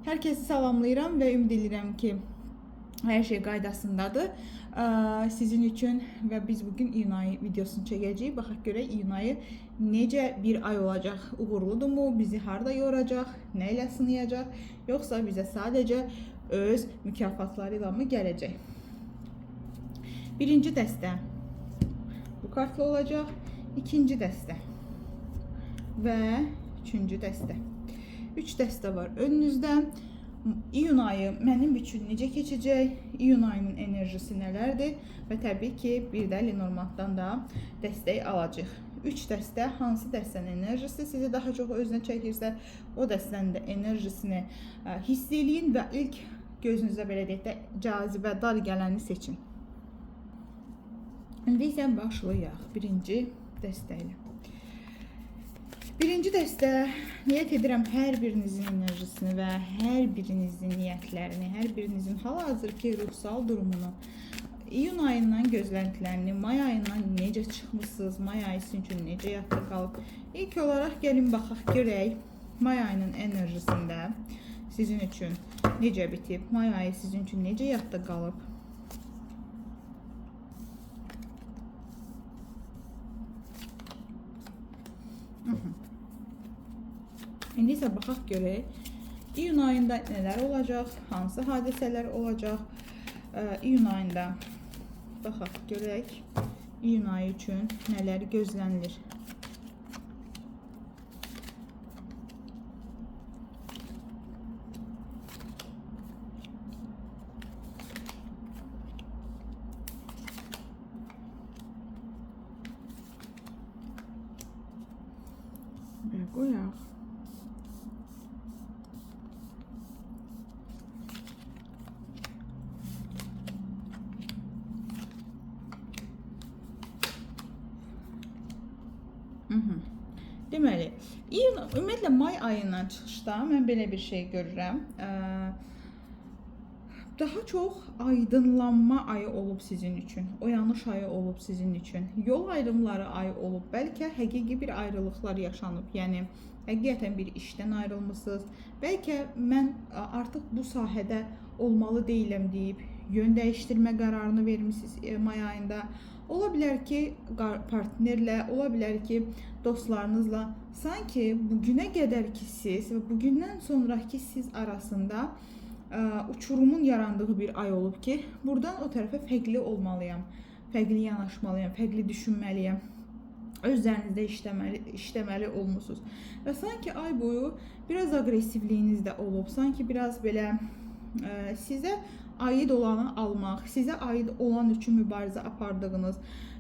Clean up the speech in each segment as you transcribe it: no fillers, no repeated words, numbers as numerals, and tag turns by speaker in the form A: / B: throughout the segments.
A: Herkesi salamlayıram və ümid edirəm ki, hər şey qaydasındadır. Sizin üçün və biz bugün iyun ayı videosunu çəkəcəyik. Baxaq görək iyun ayı necə bir ay olacaq? Uğurludurmu? Bizi harda yoracaq? Nə ilə sınayacaq? Yoxsa bizə sadəcə öz mükafatları ilə mı gələcək? Birinci dəstə bu kartla olacaq. İkinci dəstə və üçüncü dəstə. 3 dəstə var önünüzdə. İyun ayı mənim üçün necə keçəcək? İyun ayının enerjisi nələrdir? Və təbii ki, bir də Lenormanddan da dəstək alacaq. 3 dəstə, hansı dəstənin enerjisi sizi daha çox özünə çəkirsə, o dəstənin də enerjisini hiss eləyin və ilk gözünüzə belə deyək də cazibə dar gələni seçin. İndi isə başlayaq birinci dəstə ilə. Birinci dəstə, niyyət edirəm hər birinizin enerjisini və hər birinizin niyyətlərini, hər birinizin hal-hazırki ruhsal durumunu, iyun ayından gözləntilərini, may ayından necə çıxmışsınız, may ayı sizin üçün necə yadda qalıb. İlk olaraq gəlin baxaq görək, may ayının enerjisində sizin üçün necə bitib, may ayı sizin üçün necə yadda qalıb. İndi isə baxaq görək, iyun ayında nələr olacaq, hansı hadisələr olacaq. İyun ayında baxaq görək, iyun ayı üçün nələr gözlənilir. Və qoyaq. Deməli, ümumiyyətlə may ayından çıxışda mən belə bir şey görürəm. Daha çox aydınlanma ayı olub sizin üçün, oyanış ayı olub sizin üçün, yol ayrımları ayı olub, bəlkə həqiqi bir ayrılıqlar yaşanıb, yəni həqiqətən bir işdən ayrılmışsınız, bəlkə mən artıq bu sahədə olmalı deyiləm deyib yön dəyişdirmə qərarını vermişsiniz may ayında. Ola bilər ki, partnerlə, ola bilər ki, dostlarınızla sanki bugünə qədər ki siz və bugündən sonraki siz arasında uçurumun yarandığı bir ay olub ki, buradan o tərəfə fərqli olmalıyam, fərqli yanaşmalıyam, fərqli düşünməliyəm. Özlərinizdə işləməli olmusunuz. Və sanki ay boyu biraz aqressivliyiniz də olub, sanki biraz belə sizə aid olanı almaq, sizə aid olan üçün mübarizə apardığınız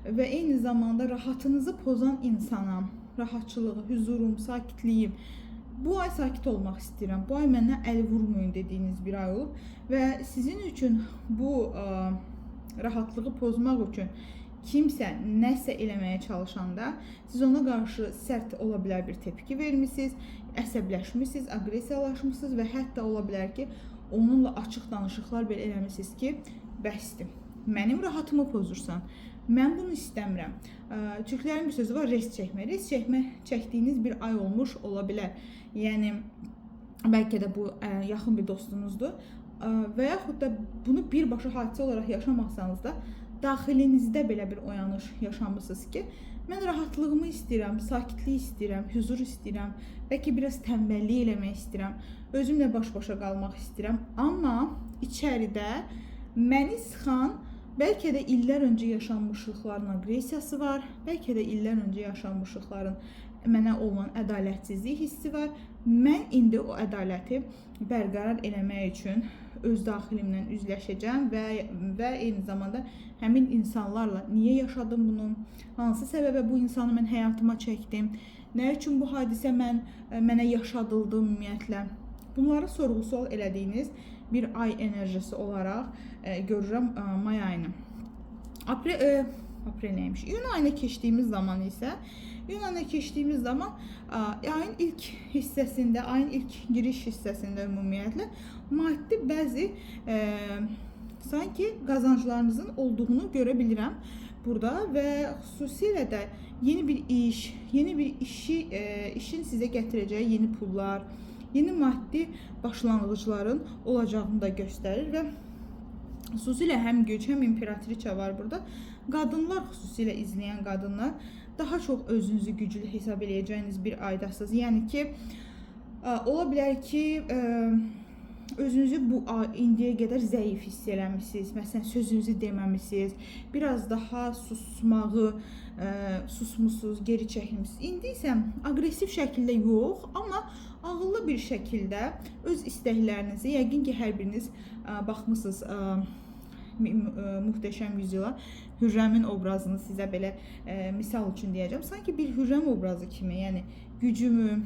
A: və eyni zamanda rahatınızı pozan insana, rahatçılığı, hüzurum, sakitliyim, bu ay sakit olmaq istəyirəm, bu ay mənə əl vurmayın dediyiniz bir ay olub və sizin üçün bu rahatlığı pozmaq üçün kimsə nəsə eləməyə çalışanda siz ona qarşı sərt ola bilər bir tepki vermişsiniz, əsəbləşmişsiniz, aqressiyalaşmışsınız və hətta ola bilər ki, onunla açıq danışıqlar belə eləmişsiniz ki, bəsdir, mənim rahatımı pozursan, mən bunu istəmirəm. Türklərin bir sözü var, rest çəkmə. Rest çəkdiyiniz bir ay olmuş ola bilər. Yəni, bəlkə də bu yaxın bir dostunuzdur və yaxud da bunu birbaşa hadisə olaraq yaşamaqsanız da, daxilinizdə belə bir oyanış yaşamışsınız ki, mən rahatlığımı istəyirəm, sakitlik istəyirəm, huzur istəyirəm, bəlkə biraz tənbəllik eləmək istəyirəm, özümlə baş-başa qalmaq istəyirəm, amma içəridə məni sıxan, bəlkə də illər öncə yaşanmışlıqların aqressiyası var, bəlkə də illər öncə yaşanmışlıqların mənə olan ədalətsizlik hissi var. Mən indi o ədaləti bərqərar eləmək üçün öz daxilimlə üzləşəcəm və eyni zamanda həmin insanlarla niyə yaşadım bunu, hansı səbəbə bu insanı mən həyatıma çəkdim, nə üçün bu hadisə mənə yaşadıldı ümumiyyətlə. Bunları sorğu-sual elədiyiniz bir ay enerjisi olaraq görürəm may ayını. Aprel neymiş? İyun ayına keçdiyimiz zaman isə, ayın ilk hissəsində, ayın ilk giriş hissəsində ümumiyyətlə maddi bəzi sanki qazanclarınızın olduğunu görə bilirəm burada və xüsusilə də yeni bir iş, yeni bir işin sizə gətirəcəyi yeni pullar, yeni maddi başlanğıcların olacağını da göstərir və xüsusilə həm güc, həm imperatriça var burada. Qadınlar, xüsusilə izləyən qadınlar daha çox özünüzü güclü hesab edəcəyiniz bir aydasınız. Yəni ki, ola bilər ki, özünüzü bu indiyə qədər zəif hiss eləmişsiniz. Məsələn, sözünüzü deməmişsiniz. Biraz daha susmusunuz, geri çəkilmişsiniz. İndi isə aqressiv şəkildə yox, amma ağıllı bir şəkildə öz istəklərinizi, yəqin ki, hər biriniz baxmısınız Muhteşem Yüzyıla, Hürrəmin obrazını sizə belə misal üçün deyəcəm. Sanki bir Hürrəm obrazı kimi, yəni gücümü,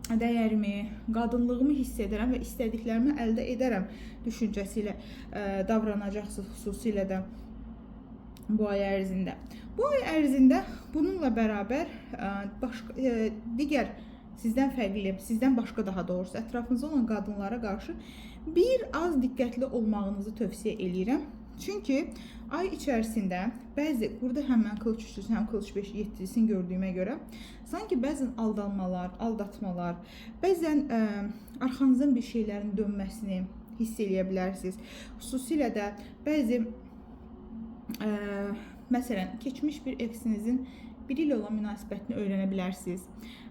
A: dəyərimi, qadınlığımı hiss edərəm və istədiklərimi əldə edərəm düşüncəsi ilə davranacaqsınız, xüsusilə də bu ay ərzində. Bu ay ərzində bununla bərabər digər sizdən fərqli, sizdən başqa daha doğrusu ətrafınızda olan qadınlara qarşı bir az diqqətli olmağınızı tövsiyə eləyirəm. Çünki ay içərisində bəzi, burada həm mən Kılıç üçlüsü, həm Kılıç 5-7-lisini gördüyümə görə sanki bəzən aldanmalar, aldatmalar, bəzən arxanızdan bir şeylərin dönməsini hiss eləyə bilərsiniz. Xüsusilə də bəzi məsələn, keçmiş bir eksinizin biri ilə olan münasibətini öyrənə bilərsiniz.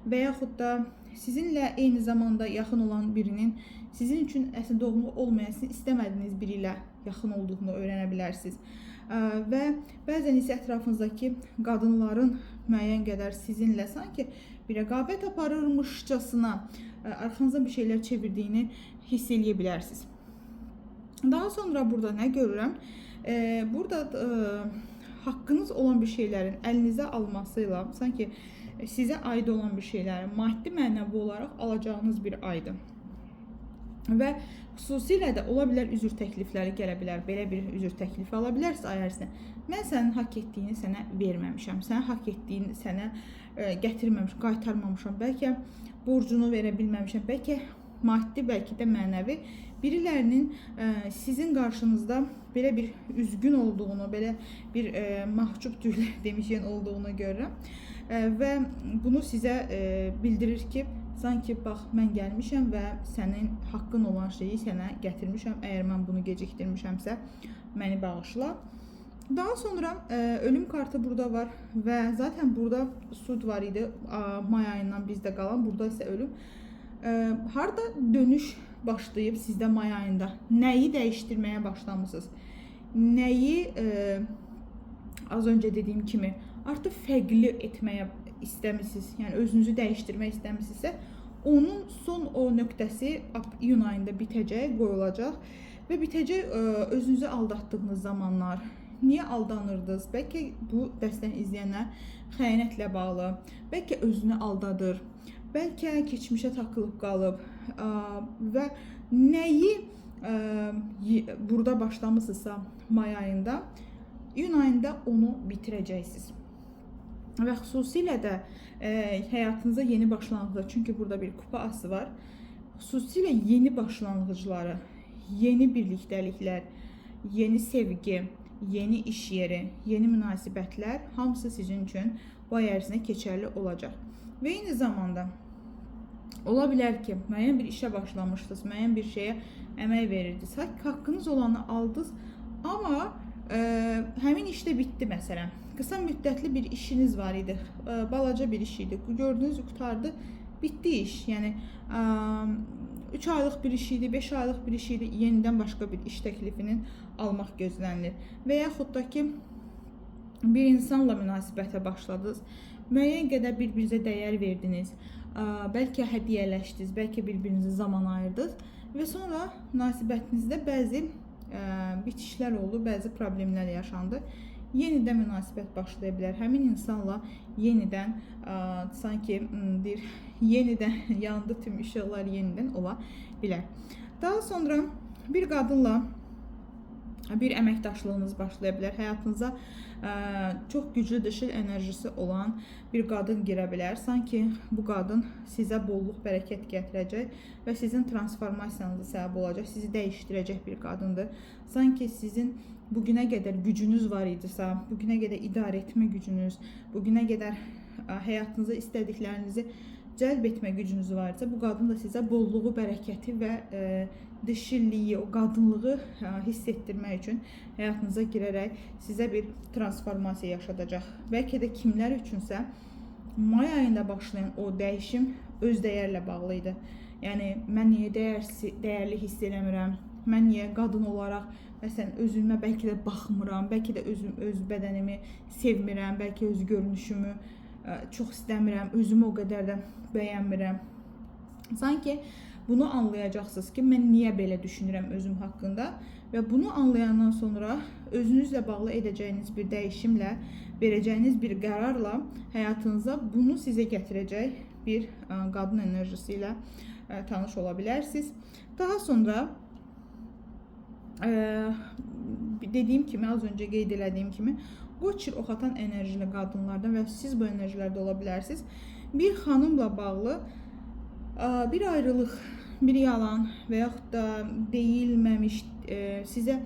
A: Və yaxud da sizinlə eyni zamanda yaxın olan birinin sizin üçün əslində doğumlu olmayasını istəmədiyiniz biri ilə yaxın olduğunu öyrənə bilərsiniz. Və bəzən isə ətrafınızdakı qadınların müəyyən qədər sizinlə sanki bir rəqabət aparırmışcasına arxanızdan bir şeylər çevirdiyini hiss eləyə bilərsiniz. Daha sonra burada nə görürəm? Burada haqqınız olan bir şeylərin əlinizə almasıyla sanki sizə aid olan bir şeyləri maddi mənəvi olaraq alacağınız bir aydır. Və xüsusilə də ola bilər üzr təklifləri gələ bilər. Belə bir üzr təklifi ala bilərsə ay ərzində. Mən sənin haqq etdiyini sənə verməmişəm. Sənin haqq etdiyini sənə gətirməmişəm, qaytarmamışam. Bəlkə borcunu verə bilməmişəm. Bəlkə maddi, bəlkə də mənəvi birilərinin sizin qarşınızda belə bir üzgün olduğunu, belə bir mahcup demişkən olduğunu görürəm. Və bunu sizə bildirir ki, sanki bax mən gəlmişəm və sənin haqqın olan şeyi sənə gətirmişəm. Əgər mən bunu gecikdirmişəmsə, məni bağışla. Daha sonra ölüm kartı burada var və zaten burada sud var idi. May ayından bizdə qalan, burada isə ölüm. Harda dönüş başlayıb sizdə may ayında? Nəyi dəyişdirməyə başlamışsınız? Nəyi az öncə dediyim kimi artıq fərqli etməyə istəmisiniz, yəni özünüzü dəyişdirmək istəmisinizsə, onun son o nöqtəsi iyun ayında bitəcək, qoyulacaq və bitəcək özünüzü aldatdığınız zamanlar. Niyə aldanırdınız? Bəlkə bu dəstəni izləyənlər xəyanətlə bağlı, bəlkə özünü aldadır, bəlkə keçmişə takılıb qalıb və nəyi burada başlamışsınızsa may ayında, iyun ayında onu bitirəcəksiniz. Və xüsusilə də həyatınıza yeni başlanğıclar, çünki burada bir kupa ası var, xüsusilə yeni başlanğıcları, yeni birlikdəliklər, yeni sevgi, yeni iş yeri, yeni münasibətlər hamısı sizin üçün bu ay ərzində keçərli olacaq. Və eyni zamanda ola bilər ki, müəyyən bir işə başlamışdınız, müəyyən bir şeyə əmək verirdiniz, haqqınız olanı aldınız, amma həmin işdə bitdi məsələn. Qısa müddətli bir işiniz var idi, balaca bir iş idi, gördünüz, qutardı, bitdi iş. Yəni 3 aylıq bir iş idi, 5 aylıq bir iş idi, yenidən başqa bir iş təklifinin almaq gözlənilir. Və yaxud da ki, bir insanla münasibətə başladınız, müəyyən qədər bir-birinizə dəyər verdiniz, bəlkə hədiyyələşdiniz, bəlkə bir-birinizə zaman ayırdınız və sonra münasibətinizdə bəzi bitişlər oldu, bəzi problemlər yaşandı. Yenidən münasibət başlaya bilər. Həmin insanla yenidən sanki yenidən yandı tüm işıqlar yenidən ola bilər. Daha sonra bir qadınla bir əməkdaşlığınız başlaya bilər. Həyatınıza çox güclü dişil enerjisi olan bir qadın girə bilər. Sanki bu qadın sizə bolluq, bərəkət gətirəcək və sizin transformasiyanıza səbəb olacaq, sizi dəyişdirəcək bir qadındır. Sanki sizin bugünə qədər gücünüz var idisə, bugünə qədər idarə etmə gücünüz, bugünə qədər həyatınıza istədiklərinizi cəlb etmə gücünüz varsa, bu qadın da sizə bolluğu, bərəkəti və dişilliyi, o qadınlığı hiss etdirmək üçün həyatınıza girərək sizə bir transformasiya yaşadacaq. Bəlkə də kimlər üçünsə may ayında başlayan o dəyişim öz dəyərlə bağlı idi. Yəni mən niyə dəyərli hiss eləmirəm? Mən niyə qadın olaraq məsələn özümə bəlkə də baxmıram, bəlkə də öz bədənimi sevmirəm, bəlkə öz görünüşümü çox istəmirəm, özümü o qədər də bəyənmirəm. Sanki bunu anlayacaqsınız ki, mən niyə belə düşünürəm özüm haqqında və bunu anlayandan sonra özünüzlə bağlı edəcəyiniz bir dəyişimlə, verəcəyiniz bir qərarla həyatınıza bunu sizə gətirəcək bir qadın enerjisi ilə tanış ola bilərsiniz. Daha sonra dediyim kimi, az öncə qeyd elədiyim kimi, Qoçir oxatan enerjili qadınlardan və siz bu enerjilərdə ola bilərsiniz. Bir xanımla bağlı bir ayrılıq, bir yalan və yaxud da deyilməmiş, sizə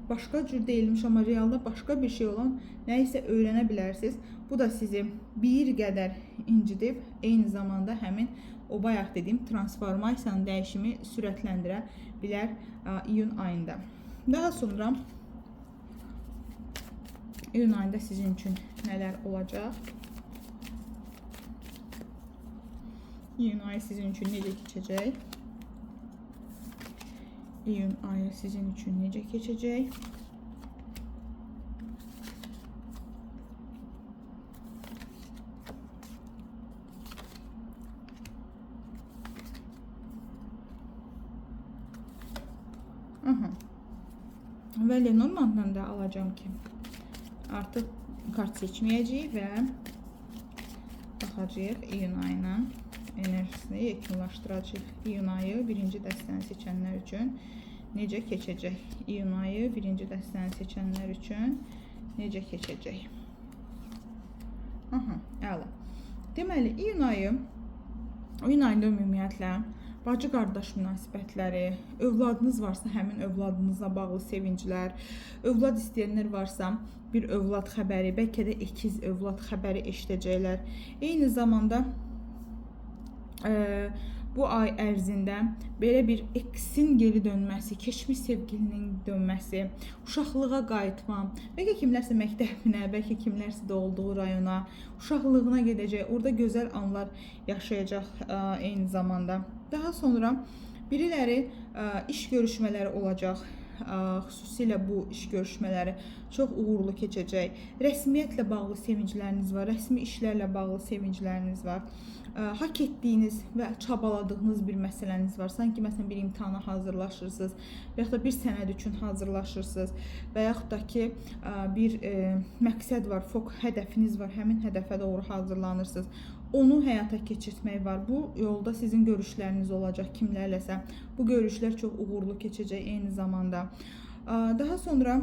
A: başqa cür deyilmiş, amma realda başqa bir şey olan nəyisə öyrənə bilərsiniz. Bu da sizi bir qədər incidib, eyni zamanda həmin o bayaq dediyim transformasiyanın dəyişimi sürətləndirə bilər iyun ayında. Daha sonra iyun ayında sizin üçün nələr olacaq? İyun ayı sizin üçün necə keçəcək? İyun ayı sizin üçün necə keçəcək? Və Lenormanddan da alacağım ki, artıq kart seçməyəcəyik və baxacağıq iyun ayının enerjisini yekunlaşdıracağıq. İyun ayı birinci dəstəni seçənlər üçün necə keçəcək? İyun ayı birinci dəstəni seçənlər üçün necə keçəcək? Əla. Deməli, iyun ayında ümumiyyətlə bacı-qardaş münasibətləri, övladınız varsa həmin övladınızla bağlı sevinclər, övlad istəyənlər varsa bir övlad xəbəri, bəlkə də ikiz övlad xəbəri eşidəcəklər. Eyni zamanda bu ay ərzində belə bir eksin geri dönməsi, keçmiş sevgilinin dönməsi, uşaqlığa qayıtma, bəlkə kimlərsə məktəbinə, bəlkə kimlərsə də olduğu rayona, uşaqlığına gedəcək, orada gözəl anlar yaşayacaq eyni zamanda. Daha sonra biriləri iş görüşmələri olacaq, xüsusilə bu iş görüşmələri çox uğurlu keçəcək. Rəsmiyyətlə bağlı sevincləriniz var, rəsmi işlərlə bağlı sevincləriniz var. Hak etdiyiniz və çabaladığınız bir məsələniz var. Sanki məsələn bir imtahana hazırlaşırsınız və yaxud da bir sənəd üçün hazırlaşırsınız və yaxud da ki bir məqsəd var, hədəfiniz var, həmin hədəfə doğru hazırlanırsınız. Onu həyata keçirtmək var. Bu yolda sizin görüşləriniz olacaq kimlərləsə. Bu görüşlər çox uğurlu keçəcək eyni zamanda. Daha sonra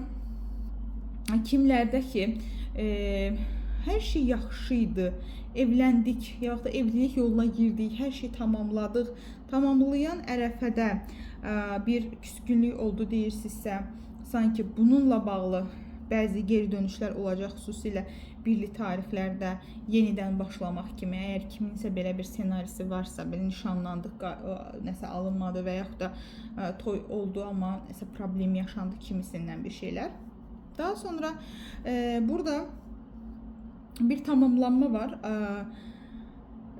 A: kimlərdə ki hər şey yaxşı idi, evləndik, yaxud da evlilik yoluna girdik, hər şey tamamladıq. Tamamlayan ərəfədə bir küskünlük oldu deyirsinizsə, sanki bununla bağlı bəzi geri dönüşlər olacaq, xüsusilə birli tarixlərdə yenidən başlamaq kimi. Əgər kiminsə belə bir senarisi varsa, belə nişanlandıq, nəsə alınmadı və yaxud da toy oldu, amma nəsə problem yaşandı kimisindən bir şeylər. Daha sonra burada bir tamamlanma var.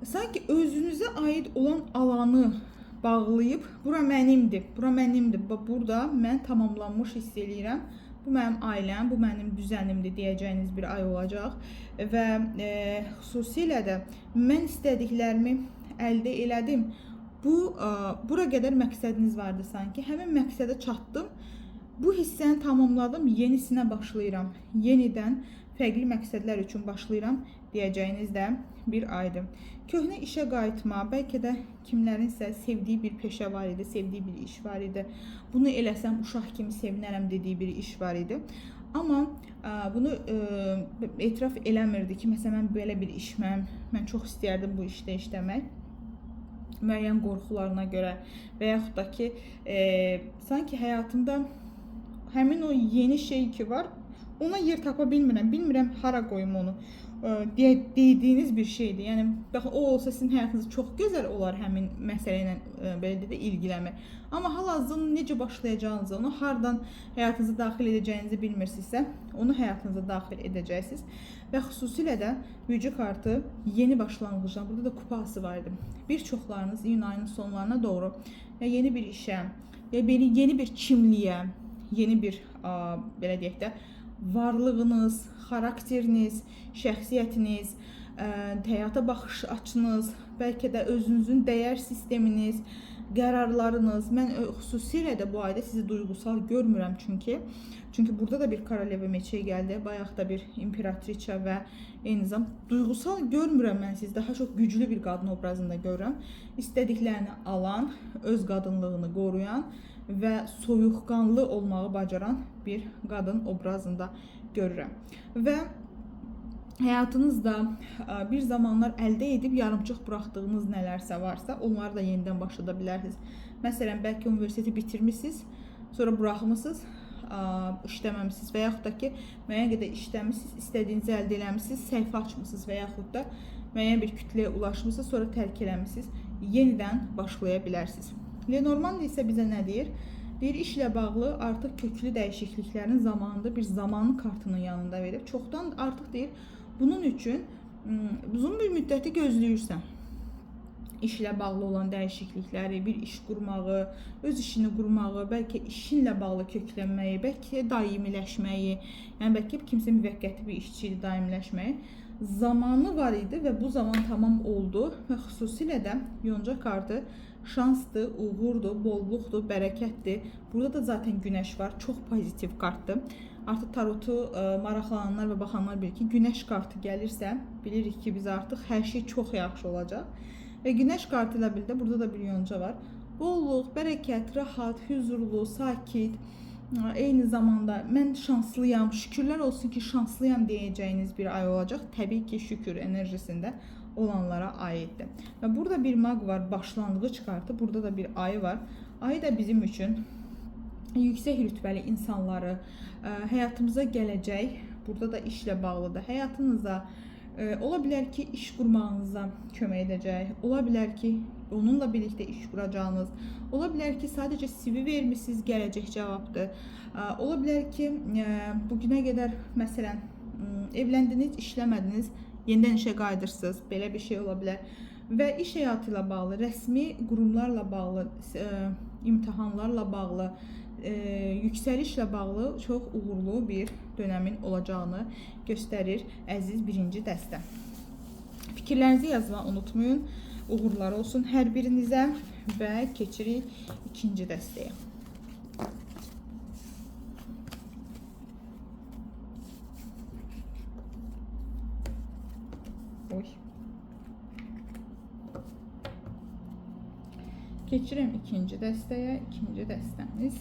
A: Sanki özünüzə aid olan alanı bağlayıb, bura mənimdir, bura mənimdir, burada mən tamamlanmış hiss eləyirəm, bu mənim ailəm, bu mənim düzənimdir deyəcəyiniz bir ay olacaq və xüsusilə də mən istədiklərimi əldə elədim. Bura qədər məqsədiniz vardı sanki, həmin məqsədə çatdım, bu hissəni tamamladım, yenisinə başlayıram, yenidən fərqli məqsədlər üçün başlayıram deyəcəyiniz də bir aydır. Köhnə işə qayıtma, bəlkə də kimlərinsə sevdiyi bir peşə var idi, sevdiyi bir iş var idi. Bunu eləsəm uşaq kimi sevinərəm dediyi bir iş var idi. Amma bunu etiraf eləmirdi ki, məsələn, mən belə bir iş, mən çox istəyərdim bu işdə işləmək. Müəyyən qorxularına görə və yaxud da ki, sanki həyatımda həmin o yeni şey ki var, ona yer tapa bilmirəm, bilmirəm hara qoyum onu. dediyiniz bir şeydir. Yəni baxın o olsa sizin həyatınız çox gözəl olar həmin məsələ ilə belə də ilgilənmək. Amma hal-hazırda necə başlayacağınızı, onu hardan həyatınıza daxil edəcəyinizi bilmirsinizsə, onu həyatınıza daxil edəcəksiniz və xüsusilə də gücü kartı yeni başlanğıcdan, burada da kupası var idi. Bir çoxlarınız iyun ayının sonlarına doğru ya yeni bir işə, ya yeni bir kimliyə, yeni bir belə deyək də varlığınız, xarakteriniz, şəxsiyyətiniz, həyata baxış açınız, bəlkə də özünüzün dəyər sisteminiz, qərarlarınız. Mən xüsusilə də bu ayda sizi duygusal görmürəm çünki burada da bir koroleva meçey gəldi, bayaq da bir imperatriça və eyni zamanda duygusal görmürəm mən sizi. Daha çox güclü bir qadın obrazında görürəm. İstədiklərini alan, öz qadınlığını qoruyan və soyuqqanlı olmağı bacaran bir qadın obrazında görürəm. Və həyatınızda bir zamanlar əldə edib yarımçıq buraxdığınız nələrsə varsa, onları da yenidən başlada bilərsiniz. Məsələn, bəlkə universiteti bitirmişsiniz, sonra buraxmısınız, işləməmisiniz və yaxud da ki, müəyyən qədər işləmişsiniz, istədiyinizi əldə eləmişsiniz, səhifə açmışsınız və yaxud da müəyyən bir kütləyə ulaşmışsınız, sonra tərk eləmişsiniz, yenidən başlaya bilərsiniz. Lenormand isə bizə nə deyir? Deyir, işlə bağlı artıq köklü dəyişikliklərin zamanında bir zaman kartının yanında verir. Çoxdan artıq deyir, bunun üçün uzun bir müddəti gözləyirsən. İşlə bağlı olan dəyişiklikləri, bir iş qurmağı, öz işini qurmağı, bəlkə işinlə bağlı köklənməyi, bəlkə daimiləşməyi, yəni bəlkə kimsə müvəqqəti bir işçi ilə daimiləşməyi zamanı var idi və bu zaman tamam oldu və xüsusilə də yonca kartı şansdır, uğurdur, bolluqdur, bərəkətdir. Burada da zaten günəş var, çox pozitiv kartdır. Artıq tarotu maraqlananlar və baxanlar bilir ki, günəş kartı gəlirsə, bilirik ki, biz artıq hər şey çox yaxşı olacaq. Və günəş kartı ilə birlikdə burada da bir yonca var. Bolluq, bərəkət, rahat, huzurlu, sakit, eyni zamanda mən şanslıyam, şükürlər olsun ki, şanslıyam deyəcəyiniz bir ay olacaq. Təbii ki, şükür enerjisində olanlara aiddir. Və burada bir mag var, başlanğıc kartı, burada da bir ayı var. Ayı da bizim üçün yüksək rütbəli insanları, həyatımıza gələcək, burada da işlə bağlıdır, həyatınıza ola bilər ki, iş qurmağınıza kömək edəcək, ola bilər ki, onunla birlikdə iş quracağınız, ola bilər ki, sadəcə CV vermişsiniz, gələcək cavabdır, ola bilər ki, bugünə qədər məsələn evləndiniz, işləmədiniz, yenidən işə qayıdırsınız, belə bir şey ola bilər və iş həyatı ilə bağlı, rəsmi qurumlarla bağlı, imtahanlarla bağlı, yüksəlişlə bağlı çox uğurlu bir dönəmin olacağını göstərir əziz birinci dəstə. Fikirlərinizi yazmağı unutmayın. Uğurlar olsun hər birinizə və keçirik ikinci dəstəyə. Keçirəm ikinci dəstəyə. İkinci dəstəmiz.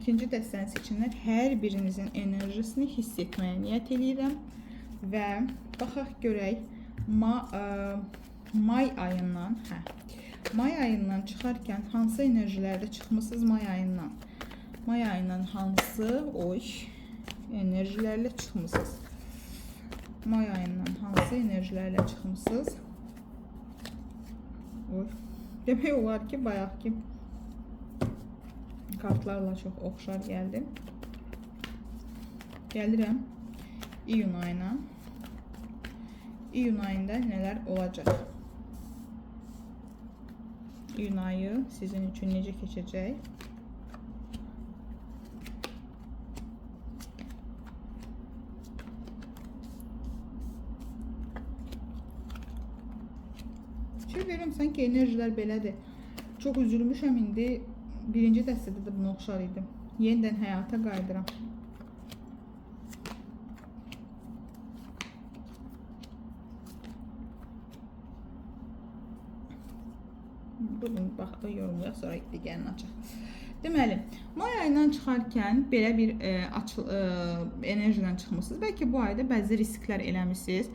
A: İkinci dəstənin seçimlər hər birinizin enerjisini hiss etməyə niyyət edirəm və baxaq görək may ayından çıxarkən hansı enerjilərdə çıxmısınız may ayından? May ayından hansı enerjilərlə çıxmısınız? May ayından hansı enerjilərlə çıxmısınız? Demək olar ki, bayaq ki kartlarla çox oxşar gəldi. Gəlirəm iyun ayına. İyun ayında nələr olacaq? İyun ayı sizin üçün necə keçəcək? Verirəm, sanki enerjilər belədir. Çox üzülmüşəm indi. Birinci dəstədə də buna oxşar idim. Yenidən həyata qayıdıram. Bunu bax, yorumlayaq, sonra digərini açaq. Deməli, may ayından çıxarkən belə bir enerjidən çıxmısınız. Bəlkə bu ayda bəzi risklər eləmişsiniz.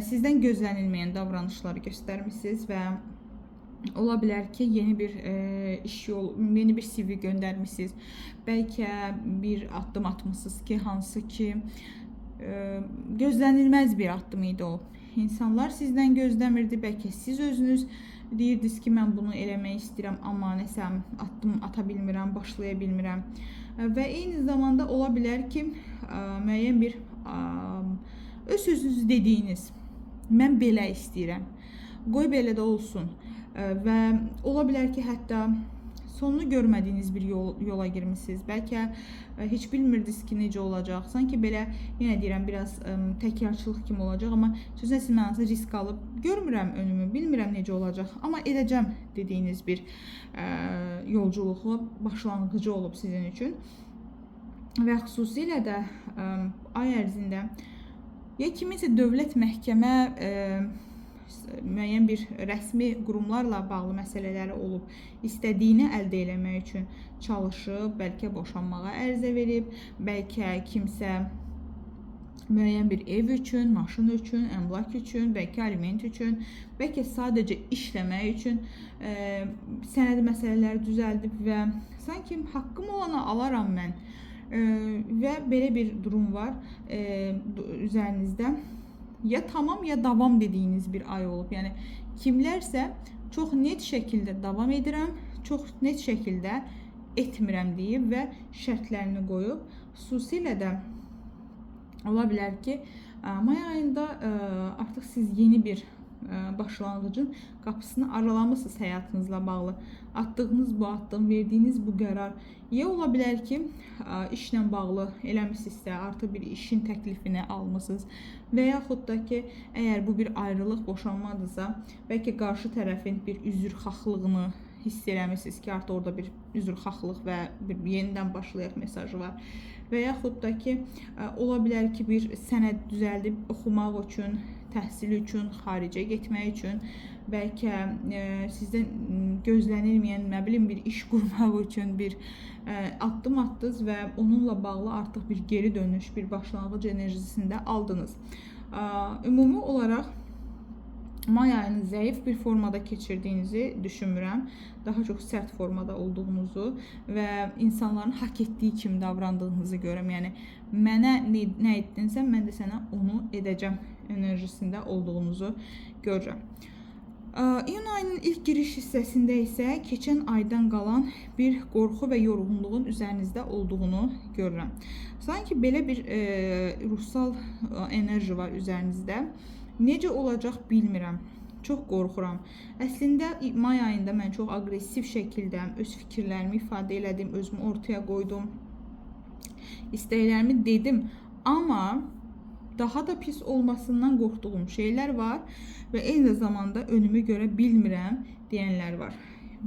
A: Sizdən gözlənilməyən davranışları göstərmişsiniz və ola bilər ki, yeni bir iş yolu, yeni bir CV göndərmişsiniz. Bəlkə bir addım atmışsınız ki, hansı ki gözlənilməz bir addım idi o. İnsanlar sizdən gözləmirdi, bəlkə siz özünüz deyirdiniz ki, mən bunu eləmək istəyirəm, amma nəsə addım ata bilmirəm, başlaya bilmirəm. Və eyni zamanda ola bilər ki, müəyyən bir öz sözünüzü dediyiniz, mən belə istəyirəm, qoy belə də olsun və ola bilər ki, hətta sonunu görmədiyiniz bir yola girmişsiniz. Bəlkə heç bilmirdiniz ki, necə olacaq. Sanki belə, yenə deyirəm, biraz təkrarçılıq kimi olacaq, amma sözün əsl mənasında risk alıb, görmürəm önümü, bilmirəm necə olacaq, amma edəcəm dediyiniz bir yolculuğu başlanğıcı olub sizin üçün. Və xüsusilə də ay ərzində ya kiminsə dövlət məhkəmə müəyyən bir rəsmi qurumlarla bağlı məsələləri olub, istədiyini əldə etmək üçün çalışıb, bəlkə boşanmağa ərizə verib, bəlkə kimsə müəyyən bir ev üçün, maşın üçün, əmlak üçün, bəlkə aliment üçün, bəlkə sadəcə işləmək üçün sənədi məsələləri düzəldib və sanki haqqım olana alaram mən və belə bir durum var üzərinizdə. Ya tamam ya davam dediyiniz bir ay olub. Yəni kimlərsə çox net şəkildə davam edirəm, çox net şəkildə etmirəm deyib və şərtlərini qoyub. Xüsusilə də ola bilər ki, may ayında artıq siz yeni bir başlanğıcın qapısını aralamısınız həyatınızla bağlı. Atdığınız bu addım, verdiyiniz bu qərar. Ya ola bilər ki, işlə bağlı eləmisinizsə, artıq bir işin təklifini almısınız və yaxud da ki, əgər bu bir ayrılıq, boşanmadırsa, bəlkə qarşı tərəfin bir üzrxahlığını hiss eləmişsiniz ki, artıq orada bir üzrxahlıq və bir yenidən başlayaq mesajı var. Və yaxud da ki, ola bilər ki, bir sənəd düzəldib oxumaq üçün, təhsil üçün, xaricə getmək üçün, bəlkə sizdən gözlənilməyən, nə bilim, bir iş qurmaq üçün bir addım atdınız və onunla bağlı artıq bir geri dönüş, bir başlanğıc enerjisində aldınız. Ümumi olaraq may ayını zəif bir formada keçirdiyinizi düşünmürəm. Daha çox sərt formada olduğunuzu və insanların hak etdiyi kimi davrandığınızı görürəm. Yəni mənə nə etdinsə, mən də sənə onu edəcəm enerjisində olduğunuzu görürəm. İyun ayının ilk giriş hissəsində isə keçən aydan qalan bir qorxu və yorğunluğun üzərinizdə olduğunu görürəm. Sanki belə bir ruhsal enerji var üzərinizdə. Necə olacaq bilmirəm. Çox qorxuram. Əslində may ayında mən çox aqressiv şəkildə öz fikirlərimi ifadə elədim, özümü ortaya qoydum, istəklərimi dedim, amma daha da pis olmasından qorxduğum şeylər var və eyni zamanda önümü görə bilmirəm deyənlər var.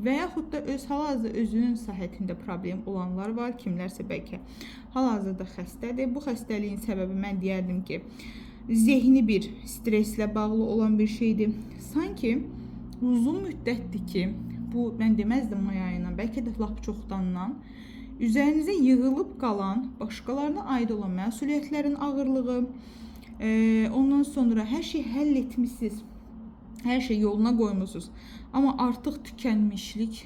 A: Və yaxud da hal-hazırda özünün səhhətində problem olanlar var, kimlərsə bəlkə hal-hazırda xəstədir. Bu xəstəliyin səbəbi mən deyərdim ki, zehni bir streslə bağlı olan bir şeydir. Sanki uzun müddətdir ki, bu mən deməzdim may ayından, bəlkə də lap çoxdandan üzərinizə yığılıb qalan, başqalarına aid olan məsuliyyətlərin ağırlığı, ondan sonra hər şeyi həll etmişsiniz, hər şey yoluna qoymusunuz, amma artıq tükənmişlik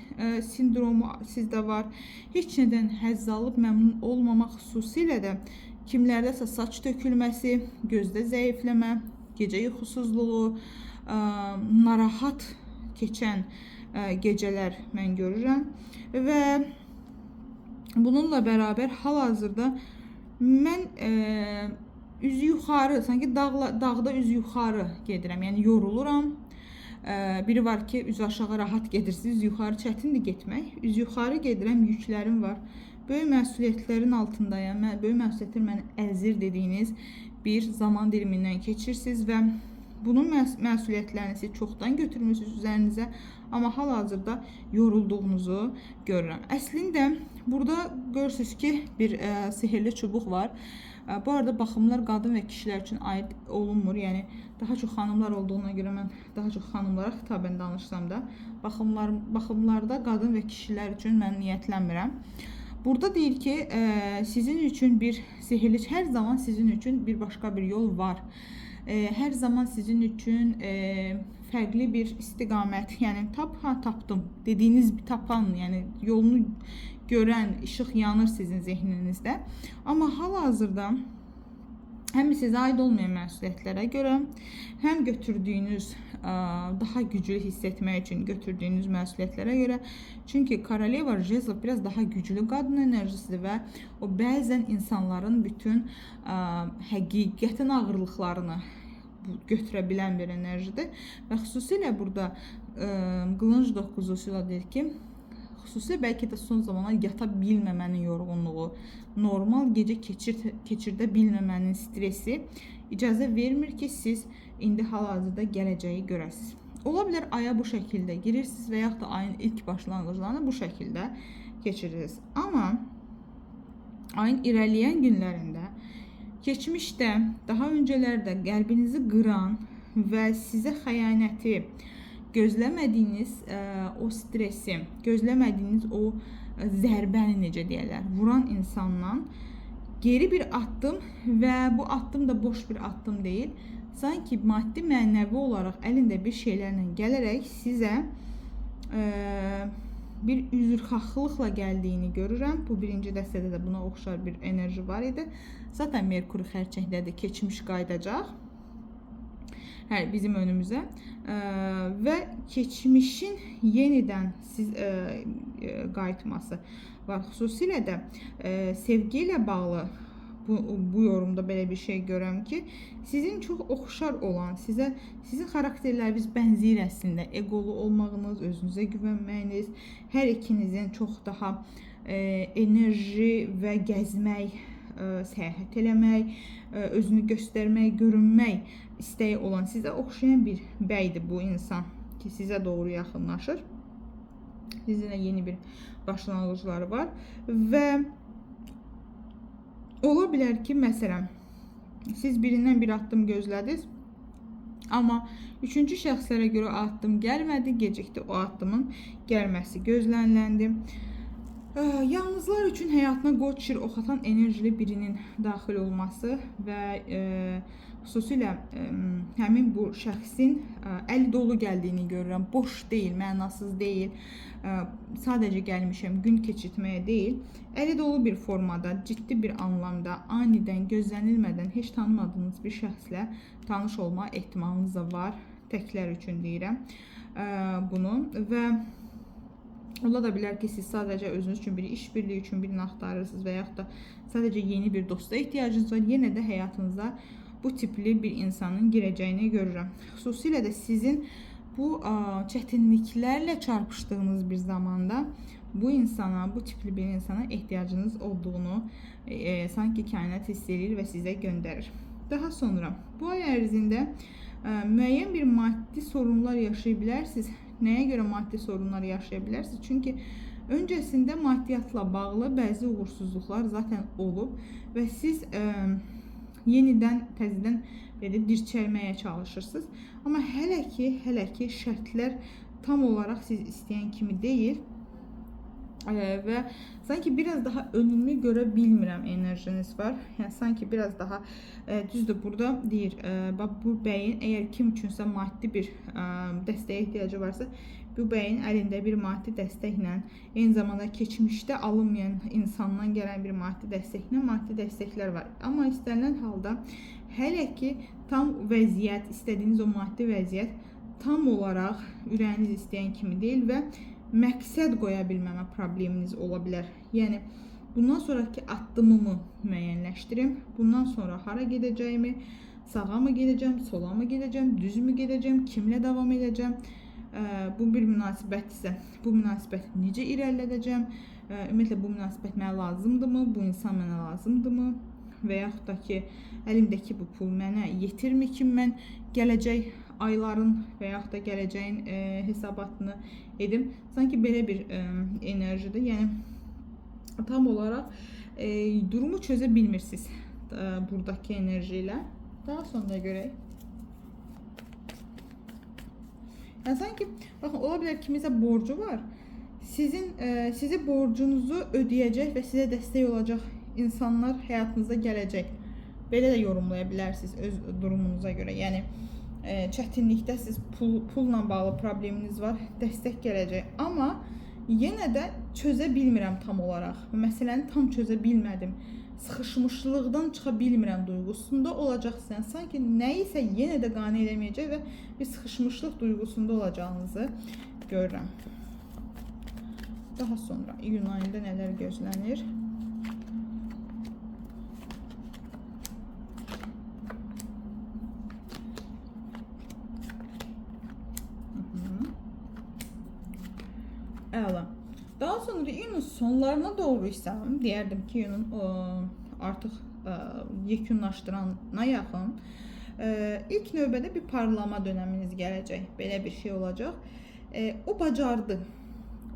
A: sindromu sizdə var. Heç nədən həzz alıb məmnun olmamaq, xüsusilə də kimlərdəsə saç tökülməsi, gözdə zəifləmə, gecə yuxusuzluğu, narahat keçən gecələr mən görürəm və bununla bərabər hal-hazırda mən üz yuxarı, sanki dağda üz yuxarı gedirəm, yəni yoruluram. Biri var ki, üz aşağı rahat gedirsiniz, üz yuxarı çətindir getmək. Üz yuxarı gedirəm, yüklərim var. Böyük məsuliyyətlərin altındayam, böyük məsuliyyətlər məni əzir dediyiniz bir zaman dilimindən keçirsiniz və bunun məsuliyyətlərini siz çoxdan götürmüsünüz üzərinizə, amma hal-hazırda yorulduğunuzu görürəm. Əslində burada görürsünüz ki, bir sihirli çubuq var. Bu arada baxımlar qadın və kişilər üçün aid olunmur. Yəni daha çox xanımlar olduğuna görə mən daha çox xanımlara xitaben danışsam da, baxımlarda qadın və kişilər üçün mən niyyətlənmirəm. Burada deyir ki, sizin üçün bir sihirli, hər zaman sizin üçün bir başqa bir yol var. Hər zaman sizin üçün fərqli bir istiqamət, yəni tapdım dediyiniz bir tapan, yəni yolunu görən işıq yanır sizin zehninizdə. Amma hal-hazırda həm sizə aid olmayan məsuliyyətlərə görə, həm götürdüyünüz daha güclü hiss etmək üçün götürdüyünüz məsuliyyətlərə görə. Çünki Koroleva Jezlov biraz daha güclü qadın enerjisidir və o bəzən insanların bütün həqiqətin ağırlıqlarını götürə bilən bir enerjidir və xüsusilə burada qılınc 9-u ilə deyir ki, xüsusilə bəlkə də son zamanlar yata bilməmənin yorğunluğu, normal gecə keçirdə bilməmənin stresi icazə vermir ki, siz indi hal-hazırda gələcəyi görəsiniz. Ola bilər aya bu şəkildə girirsiniz və yaxud da ayın ilk başlanğıclarını bu şəkildə keçirirsiniz. Amma ayın irəliləyən günlərində, keçmişdə, daha öncələrdə qəlbinizi qıran və sizə xəyanəti, gözləmədiyiniz o stresi, gözləmədiyiniz o zərbəni necə deyərlər, vuran insandan geri bir addım və bu addım da boş bir addım deyil. Sanki maddi mənəvi olaraq əlində bir şeylərlə gələrək sizə bir üzrxahlılıqla gəldiyini görürəm. Bu birinci dəstədə də buna oxşar bir enerji var idi. Zaten Merkur xərçəngdədir, keçmiş qayıdacaq. Bizim önümüzə və keçmişin yenidən qayıtması var. Xüsusilə də sevgi ilə bağlı bu yorumda belə bir şey görürəm ki, sizin çox oxşar olan, sizin xarakterləriniz bənzəyir əslində. Egolu olmağınız, özünüzə güvənməyiniz, hər ikinizin çox daha enerji və gəzmək, səyahət eləmək, özünü göstərmək, görünmək istəyi olan, sizə oxşayan bir bəydir bu insan ki, sizə doğru yaxınlaşır. Sizinlə yeni bir başlanğıcları var və ola bilər ki, məsələn, siz birindən bir addım gözlədiniz, amma üçüncü şəxslərə görə addım gəlmədi, gecikdi, o addımın gəlməsi gözləniləndi. Yalnızlar üçün həyatına qod şir oxatan enerjili birinin daxil olması və xüsusilə həmin bu şəxsin əli dolu gəldiyini görürəm. Boş deyil, mənasız deyil, sadəcə gəlmişəm gün keçirtməyə deyil. Əli dolu bir formada, ciddi bir anlamda, anidən, gözlənilmədən, heç tanımadığınız bir şəxslə tanış olma ehtimalınız da var. Təklər üçün deyirəm bunu və ola da bilər ki, siz sadəcə özünüz üçün bir işbirliyi üçün birini axtarırsınız və yaxud da sadəcə yeni bir dosta ehtiyacınız var. Yenə də həyatınıza bu tipli bir insanın girəcəyini görürəm. Xüsusilə də sizin bu çətinliklərlə çarpışdığınız bir zamanda bu insana, bu tipli bir insana ehtiyacınız olduğunu sanki kainat hiss edir və sizə göndərir. Daha sonra bu ay ərzində müəyyən bir maddi sorunlar yaşaya bilərsiniz. Nəyə görə maddi sorunlar yaşaya bilərsiniz? Çünki öncəsində maddiyatla bağlı bəzi uğursuzluqlar zaten olub və siz yenidən, təzədən dirçəlməyə çalışırsınız. Amma hələ ki şərtlər tam olaraq siz istəyən kimi deyil və sanki biraz daha önümü görə bilmirəm enerjiniz var. Yəni sanki biraz daha düzdür, burada deyir, bu bəyin əgər kim üçünsə maddi bir dəstəyə ehtiyacı varsa, bu bəyin əlində bir maddi dəstəklə, eyni zamanda keçmişdə alınmayan insandan gələn bir maddi dəstəklər var. Amma istənilən halda hələ ki tam vəziyyət, istədiyiniz o maddi vəziyyət tam olaraq ürəyiniz istəyən kimi deyil və məqsəd qoya bilməmə probleminiz ola bilər. Yəni, bundan sonraki addımımı müəyyənləşdirim. Bundan sonra hara gedəcəyimi, sağa mı gedəcəm, sola mı gedəcəm, düz mü gedəcəm, kimlə davam edəcəm, bu bir münasibətdirsə, bu münasibəti necə irəlilədəcəm, ümumiyyətlə bu münasibət mənə lazımdırmı, bu insan mənə lazımdırmı və yaxud da ki, əlimdəki bu pul mənə yetirmi ki, mən gələcək ayların və yaxud da gələcəyin hesabatını edim. Sanki belə bir enerjidir. Yəni, tam olaraq durumu çözə bilmirsiniz buradakı enerji ilə. Daha sonra görək. Yəni, sanki, baxın, ola bilər kimisə borcu var. Sizə borcunuzu ödəyəcək və sizə dəstək olacaq insanlar həyatınıza gələcək. Belə də yorumlaya bilərsiniz öz durumunuza görə. Yəni, çətinlikdəsiz, pulla bağlı probleminiz var, dəstək gələcək. Amma yenə də çözə bilmirəm tam olaraq. Məsələni tam çözə bilmədim. sıxışmışlıqdan çıxa bilmirəm duyğusunda olacaqsan. Sanki nəyisə yenə də qane eləməyəcək və bir sıxışmışlıq duyğusunda olacağınızı görürəm. Daha sonra iyun ayında nələr gözlənir? Əla. Daha sonra iyunun sonlarına doğru isə deyərdim ki, iyunun artıq yekunlaşdırana yaxın ilk növbədə bir parlama dönəminiz gələcək. Belə bir şey olacaq. O bacardı.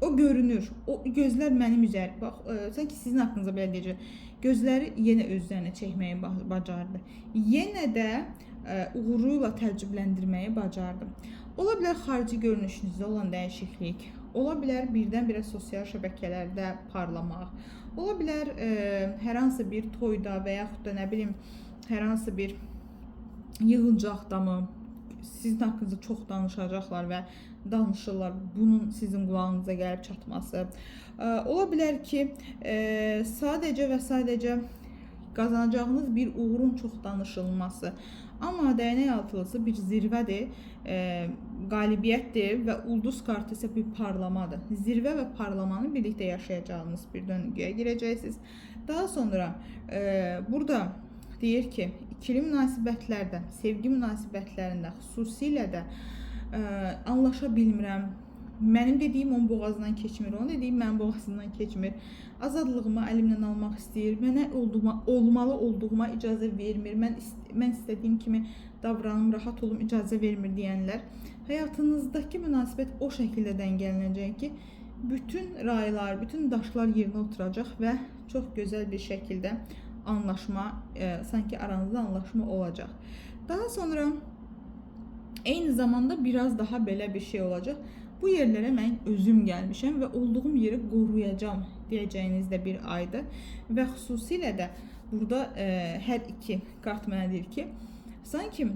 A: O görünür. O gözlər mənim üzərimə. Bax, sanki sizin haqqınızda belə deyəcək. Gözləri yenə özlərinə çəkməyi bacardı. Yenə də uğuruyla təəccübləndirməyi bacardı. Ola bilər xarici görünüşünüzdə olan dəyişiklik, ola bilər birdən-birə sosial şəbəkələrdə parlamaq, ola bilər hər hansı bir toyda və yaxud da nə bilim hər hansı bir yığıncaqda mı sizin haqqınızda çox danışacaqlar və danışırlar, bunun sizin qulağınıza gəlib çatması. Ola bilər ki, sadəcə və sadəcə qazanacağınız bir uğurun çox danışılması. Amma dəyənək altılısı bir zirvədir, qalibiyyətdir və ulduz kartı isə bir parlamadır. Zirvə və parlamanı birlikdə yaşayacağınız bir döngüyə girəcəksiniz. Daha sonra burada deyir ki, ikili münasibətlərdə, sevgi münasibətlərində xüsusilə də anlaşa bilmirəm. Mənim dediyim onun boğazından keçmir, onun dediyim mənim boğazından keçmir. Azadlığımı əlimdən almaq istəyir, mənə olmalı olduğuma icazə vermir, mən istədiyim kimi davranım, rahat olum, icazə vermir deyənlər. Həyatınızdakı münasibət o şəkildə dəngələnəcək ki, bütün raylar, bütün daşlar yerinə oturacaq və çox gözəl bir şəkildə anlaşma, sanki aranızda anlaşma olacaq. Daha sonra eyni zamanda biraz daha belə bir şey olacaq. Bu yerlərə mən özüm gəlmişəm və olduğum yeri qoruyacağam deyəcəyiniz də bir aydır. Və xüsusilə də burada hər iki kart mənə deyir ki, sanki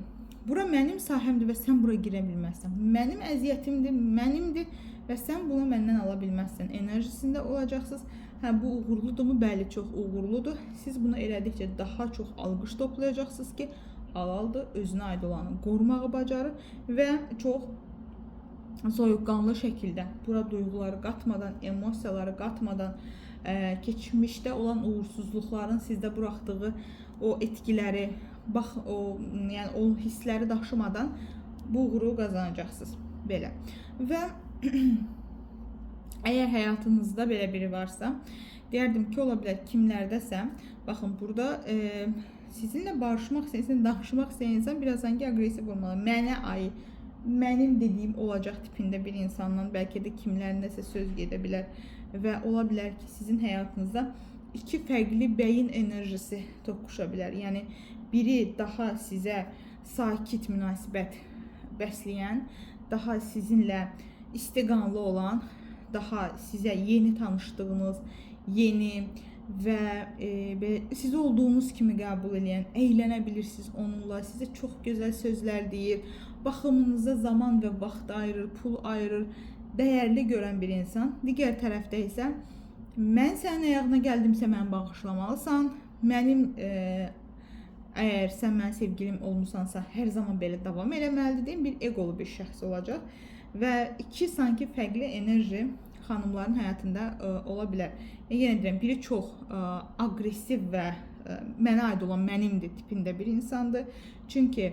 A: bura mənim sahəmdir və sən bura girə bilməzsən. Mənim əziyyətimdir, mənimdir və sən bunu məndən ala bilməzsən. Enerjisində olacaqsınız. Hə, bu uğurludurmu? Bəli, çox uğurludur. Siz bunu elədikcə daha çox alqış toplayacaqsınız ki, halaldır, özünə aid olanı qorumağı bacarır və çox soyuqqanlı şəkildə bura duyğuları qatmadan, emosiyaları qatmadan, keçmişdə olan uğursuzluqların sizdə buraxdığı o etkiləri, yəni o hissləri daşımadan bu uğuru qazanacaqsınız. Belə. Və əgər həyatınızda belə biri varsa, deyərdim ki, ola bilər kimlərdəsə, baxın burada sizinlə barışmaq istəyən, danışmaq istəyən insan biraz sanki aqressiv olmalı. Mənə aid, mənim dediyim olacaq tipində bir insandan bəlkə də kimlərindəsə söz gedə bilər və ola bilər ki, sizin həyatınızda iki fərqli bəyin enerjisi toqquşa bilər. Yəni biri daha sizə sakit münasibət bəsləyən, daha sizinlə istiqanlı olan, daha sizə yeni tanışdığınız, yeni və siz olduğunuz kimi qəbul edən, əylənə bilirsiniz onunla, sizə çox gözəl sözlər deyir, baxımınıza zaman və vaxt ayırır, pul ayırır, dəyərli görən bir insan. Digər tərəfdə isə mən sənin ayağına gəldimsə məni bağışlamalısan, mənim əgər sən mənim sevgilim olmusansa hər zaman belə davam eləməlidir deyim, bir egolu bir şəxs olacaq və iki sanki fərqli enerji xanımların həyatında ola bilər. Yenə deyirəm, biri çox aqressiv və mənə aid olan mənimdir tipində bir insandır. Çünki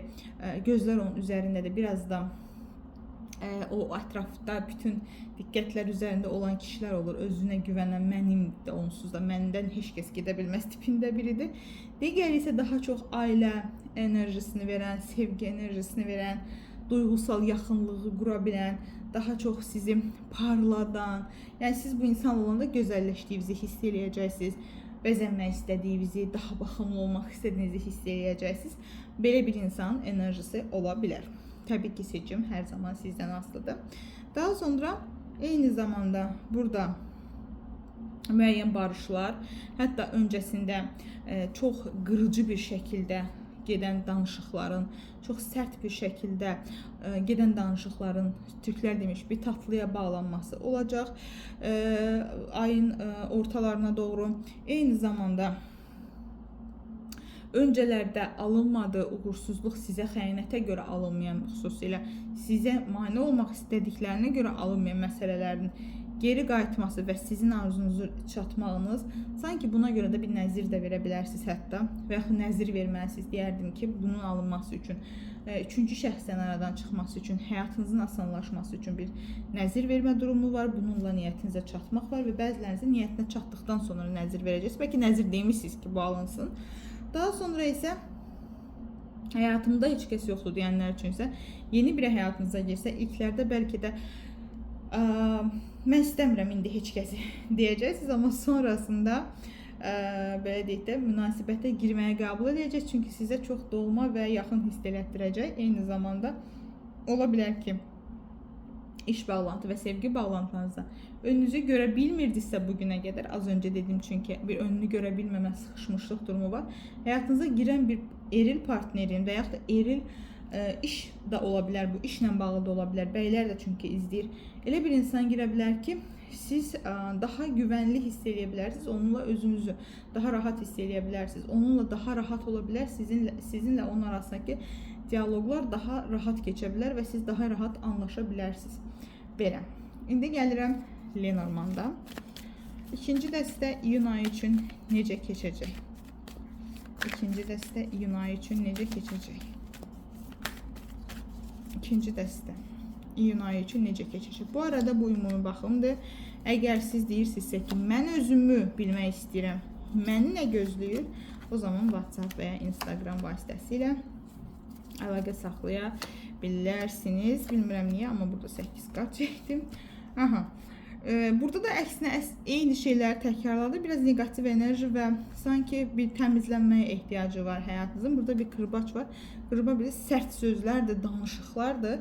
A: gözlər onun üzərində də biraz da o ətrafda bütün diqqətlər üzərində olan kişilər olur. Özünə güvənən mənimdir, onsuz da məndən heç kəs gedə bilməz tipində biridir. Digəri isə daha çox ailə enerjisini verən, sevgi enerjisini verən, duygusal yaxınlığı qura bilən, daha çox sizi parladan, yəni siz bu insan olanda gözəlləşdiyinizi hiss eləyəcəksiniz, bəzənmək istədiyinizi, daha baxımlı olmaq istədiyinizi hiss eləyəcəksiniz. Belə bir insanın enerjisi ola bilər. Təbii ki, seçim hər zaman sizdən asılıdır. Daha sonra eyni zamanda burada müəyyən barışlar, hətta öncəsində çox qırıcı bir şəkildə gedən danışıqların, çox sərt bir şəkildə gedən danışıqların, türklər demiş, bir tatlıya bağlanması olacaq ayın ortalarına doğru. Eyni zamanda öncələrdə alınmadığı uğursuzluq sizə xəyanətə görə alınmayan, xüsusilə sizə mane olmaq istədiklərinə görə alınmayan məsələlərin geri qayıtması və sizin arzunuzu çatmağınız, sanki buna görə də bir nəzir də verə bilərsiniz hətta və yaxud nəzir verməlisiniz. Deyərdim ki, bunun alınması üçün, üçüncü şəxsdən aradan çıxması üçün, həyatınızın asanlaşması üçün bir nəzir vermə durumu var. Bununla niyyətinizə çatmaq var və bəzilərinizin niyyətinə çatdıqdan sonra nəzir verəcəksiniz. Bəlkə nəzir demişsiniz ki, bu alınsın. Daha sonra isə həyatımda heç kəs yoxdur deyənlər üçün isə yeni bir həyatınıza girsə, ilklərdə bəlkə də mən istəmirəm indi heç kəsi deyəcəksiniz, amma sonrasında belə deyək də münasibətə girməyə qəbul edəcək, çünki sizə çox doğma və yaxın hiss elətdirəcək. Eyni zamanda ola bilər ki, iş bağlantı və sevgi bağlantılarınızda önünüzü görə bilmirdinizsə bugünə qədər, az öncə dedim, çünki bir önünü görə bilməmə, sıxışmışlıq durumu var. Həyatınıza girən bir eril partnerin və yaxud da eril iş da ola bilər, bu işlə bağlı da ola bilər, bəylər də çünki izləyir. Elə bir insan girə bilər ki, siz daha güvənli hiss edə bilərsiniz, onunla özünüzü daha rahat hiss edə bilərsiniz, onunla daha rahat ola bilər, sizinlə onun arasındakı diyaloqlar daha rahat keçə bilər və siz daha rahat anlaşa bilərsiniz. Belə. İndi gəlirəm Lenormanda. İkinci dəstə iyun ayı üçün necə keçəcək? İkinci dəstə iyun ayı üçün necə keçəcək? İkinci dəstə iyun ayı üçün necə keçəcək? Bu arada bu ümumi baxımdır. Əgər siz deyirsinizsə ki, mən özümü bilmək istəyirəm, məni nə gözləyir? O zaman WhatsApp və ya Instagram vasitəsilə əlaqə saxlaya bilərsiniz. Bilmirəm niyə, amma burada 8 kart çəkdim. Aha. Burada da əksinə eyni şeyləri təkrarladı. Biraz negativ enerji və sanki bir təmizlənməyə ehtiyacı var həyatınızın. Burada bir qırbaç var. Qırba bir sərt sözlərdir, danışıqlardır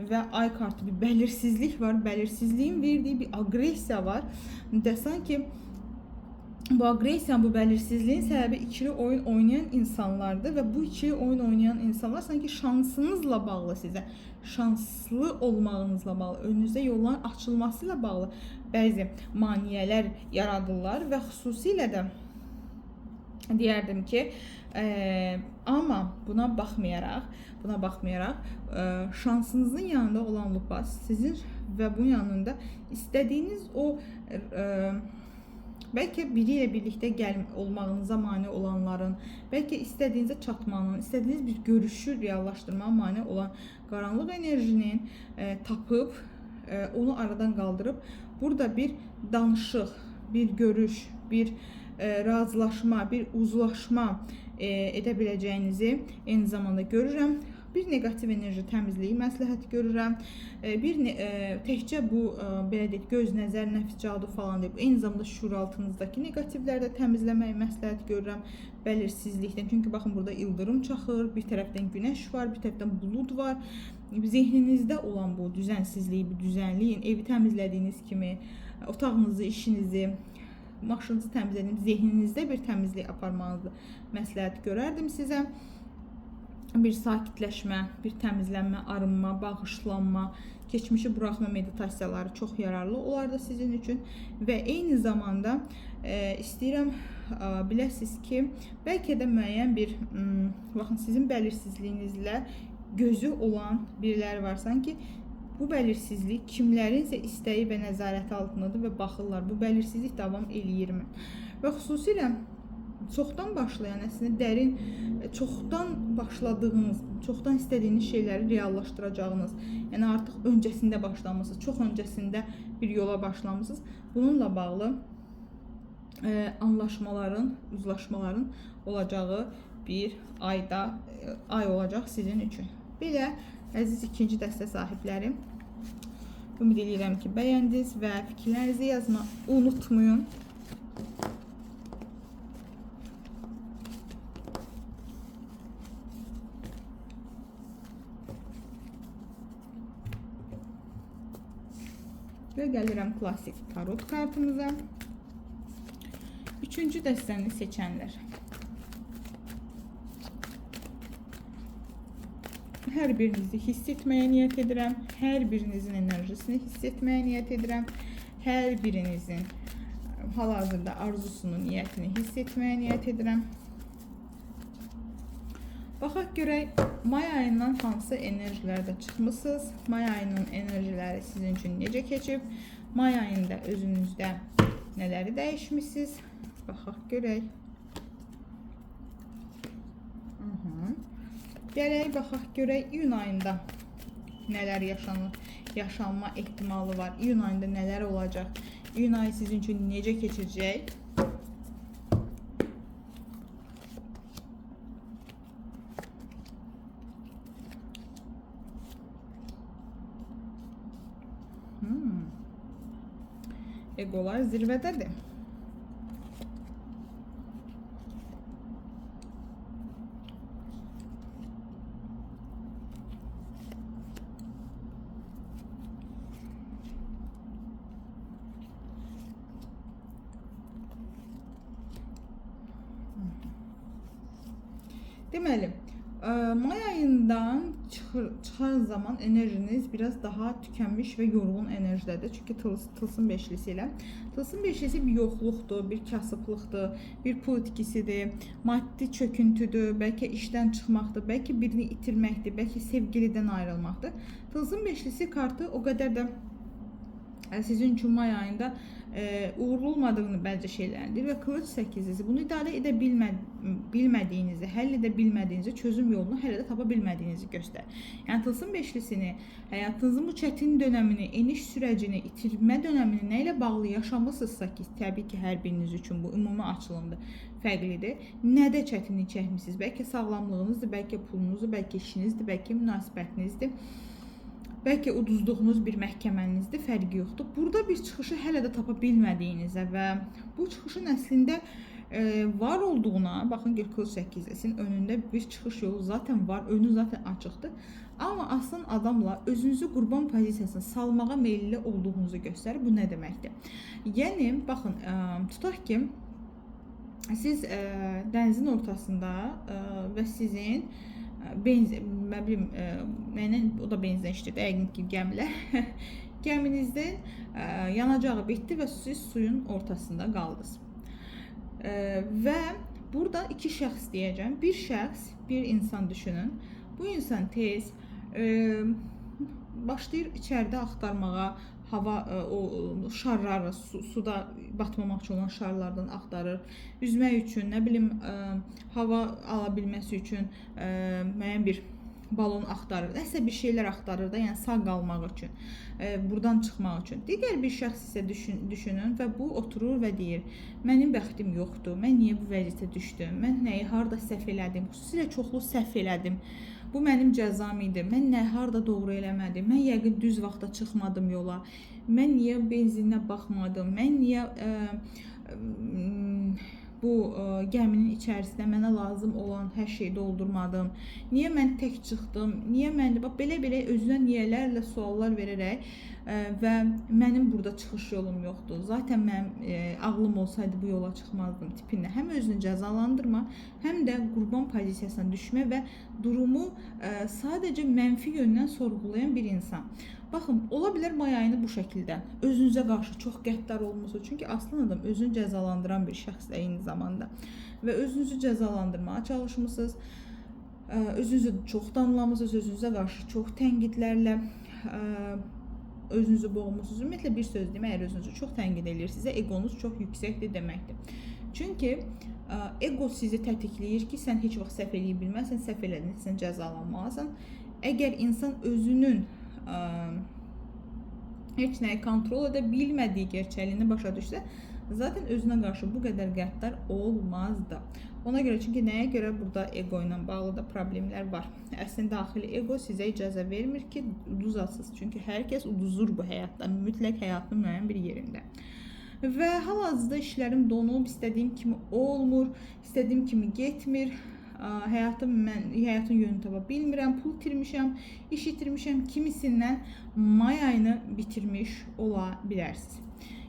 A: və ay kartı bir bəlirsizlik var. Bəlirsizliyin verdiyi bir agresiya var. Desən ki, bu agresiya, bu bəlirsizliyin səbəbi ikili oyun oynayan insanlardır və bu ikili oyun oynayan insanlar sanki şansınızla bağlı sizə, şanslı olmağınızla bağlı, önünüzdə yolların açılmasıyla bağlı bəzi maniyələr yaradırlar və xüsusilə də deyərdim ki, amma buna baxmayaraq şansınızın yanında olan Lupas sizin və bunun yanında istədiyiniz o bəlkə biri ilə birlikdə olmağınıza mane olanların, bəlkə istədiyinizə çatmanın, istədiyiniz bir görüşü reallaşdırmağa mane olan qaranlıq enerjinin tapıb, onu aradan qaldırıb, burada bir danışıq, bir görüş, bir razılaşma, bir uzlaşma edə biləcəyinizi eyni zamanda görürəm. Bir negativ enerji təmizliyi məsləhət görürəm. Təkcə bu, belə deyək, göz, nəzər, nəfs, cadu falan deyib. Eyni zamanda şuuraltınızdakı negativləri də təmizləməyi məsləhət görürəm. Bəlirsizlikdən. Çünki baxın, burada ildırım çaxır, bir tərəfdən günəş var, bir tərəfdən bulud var. Zehninizdə olan bu düzənsizliyi, bu düzənliyin, evi təmizlədiyiniz kimi, otağınızı, işinizi, maşınınızı təmizlədiyiniz, zehninizdə bir təmizlik aparmanızı məsləhət görərdim sizə. Bir sakitləşmə, bir təmizlənmə, arınma, bağışlanma, keçmişi buraxma meditasiyaları çox yararlı olardı sizin üçün və eyni zamanda istəyirəm biləsiniz ki, bəlkə də müəyyən bir, baxın, sizin bəlirsizliyinizlə gözü olan biriləri var, sanki bu bəlirsizlik kimlərinsə istəyi və nəzarəti altındadır və baxırlar, bu bəlirsizlik davam eləyirmi? Və xüsusilə çoxdan başlayan, əslində dərin, çoxdan başladığınız, çoxdan istədiyiniz şeyləri reallaşdıracağınız, yəni artıq öncəsində başlamışsınız, çox öncəsində bir yola başlamışsınız. Bununla bağlı anlaşmaların, uzlaşmaların olacağı bir ay olacaq sizin üçün. Belə, əziz ikinci dəstə sahibləri, ümid edirəm ki, bəyəndiniz və fikirlərinizi yazmayı unutmayın. Və gəlirəm klasik tarot kartımıza. Üçüncü dəstəni seçənlər. Hər birinizi hiss etməyə niyyət edirəm. Hər birinizin enerjisini hiss etməyə niyyət edirəm. Hər birinizin hal-hazırda arzusunun niyyətini hiss etməyə niyyət edirəm. Baxaq görək may ayından hansı enerjilərdə çıxmısınız? May ayının enerjiləri sizin üçün necə keçib? May ayında özünüzdə nələri dəyişmisiniz? Baxaq görək. Gələk baxaq görək iyun ayında nələr yaşanma ehtimalı var. İyun ayında nələr olacaq? İyun ayı sizin üçün necə keçəcək? Egolar zirvədədir. Deməli, may ayından çıxan zaman enerjiniz biraz daha tükənmiş və yorğun enerjidədir. Çünki tılsım beşlisi ilə. Tılsım beşlisi bir yoxluqdur, bir kasıblıqdır, bir pul itkisidir, maddi çöküntüdür, bəlkə işdən çıxmaqdır, bəlkə birini itirməkdir, bəlkə sevgilidən ayrılmaqdır. Tılsım beşlisi kartı o qədər də sizin üçün may ayında uğurlu olmadığını bəzi şeylərdir və kılıç səkizlisi bunu idarə edə bilmədiyinizi, həll edə bilmədiyinizi, çözüm yolunu hələ də tapa bilmədiyinizi göstərir. Yəni tılsım beşlisini, həyatınızın bu çətin dönəmini, eniş sürəcini, itirmə dönəmini nə ilə bağlı yaşamısınızsa ki, təbii ki, hər biriniz üçün bu ümumi açılımdır, fərqlidir. Nədə çətinlik çəkmisiniz? Bəlkə sağlamlığınızdır, bəlkə pulunuzdur, bəlkə işinizdir, bəlkə münasibətinizdir. Bəlkə uduzduğunuz bir məhkəmənizdir, fərqi yoxdur. Burada bir çıxışı hələ də tapa bilmədiyinizə və bu çıxışın əslində var olduğuna, baxın kılıç səkizlisinin önündə bir çıxış yolu zaten var, önü zaten açıqdır. Amma aslan adamla özünüzü qurban pozisiyasına salmağa meyilli olduğunuzu göstərir. Bu nə deməkdir? Yəni, baxın, tutaq ki, siz dənizin ortasında və sizin o da benzin işdir, dəqiq ki, gəmilər. Gəminizdən yanacağı bitdi və siz suyun ortasında qaldınız. Və burada iki şəxs deyəcəm. Bir şəxs, bir insan düşünün. Bu insan tez başlayır içəridə axtarmağa, hava o şarları, suda batmamaq üçün olan şarlardan axtarır. Üzmək üçün, nə bilim, hava ala bilməsi üçün müəyyən bir balon axtarır. Nəsə bir şeylər axtarır da, yəni sağ qalmaq üçün, buradan çıxmaq üçün. Digər bir şəxs isə düşünün və bu oturur və deyir: mənim bəxtim yoxdur, mən niyə bu vəziyyətə düşdüm, mən nəyi harda səhv elədim, xüsusilə çoxlu səhv elədim. Bu mənim cəzam idi. Mən nə harda doğru eləmədim. Mən yəqin düz vaxtda çıxmadım yola. Mən niyə benzininə baxmadım? Mən niyə bu gəminin içərisində mənə lazım olan hər şeyi doldurmadım? Niyə mən tək çıxdım? Niyə mən belə özünə niyələrlə suallar verərək və mənim burada çıxış yolum yoxdur. Zaten mənim ağlım olsaydı bu yola çıxmazdım tipində. Həm özünü cəzalandırma, həm də qurban pozisiyasına düşmə və durumu sadəcə mənfi yöndən sorğulayan bir insan. Baxın, ola bilər may ayını bu şəkildə özünüzə qarşı çox qəddar olmusunuz. Çünki aslan adam özünü cəzalandıran bir şəxsdir eyni zamanda. Və özünüzü cəzalandırmağa çalışmısınız. Özünüzü çox danlamısınız, özünüzə qarşı çox tənqidlərlə özünüzü boğmusunuz. Ümumiyyətlə bir söz deyim, əgər özünüzü çox tənqid edirsinizsə, egonuz çox yüksəkdir deməkdir. Çünki ego sizi tətikləyir ki, sən heç vaxt səhv eləyə bilməzsən, səhv elədinsə cəzalanmalısan. Əgər insan özünün heç nəyi kontrol edə bilmədiyi gerçəkliyini başa düşsə, zaten özünə qarşı bu qədər qəddar olmazdı. Ona görə, çünki nəyə görə burada ego ilə bağlı da problemlər var. Əslində daxili ego sizə icazə vermir ki, uduzasınız. Çünki hər kəs uduzur bu həyatda, mütləq həyatın müəyyən bir yerində. Və hal-hazırda işlərim donub, istədiyim kimi olmur, istədiyim kimi getmir. Həyatın yönünü tapa bilmirəm, pul itirmişəm, iş itirmişəm, kimisindən may ayını bitirmiş ola bilərsiniz.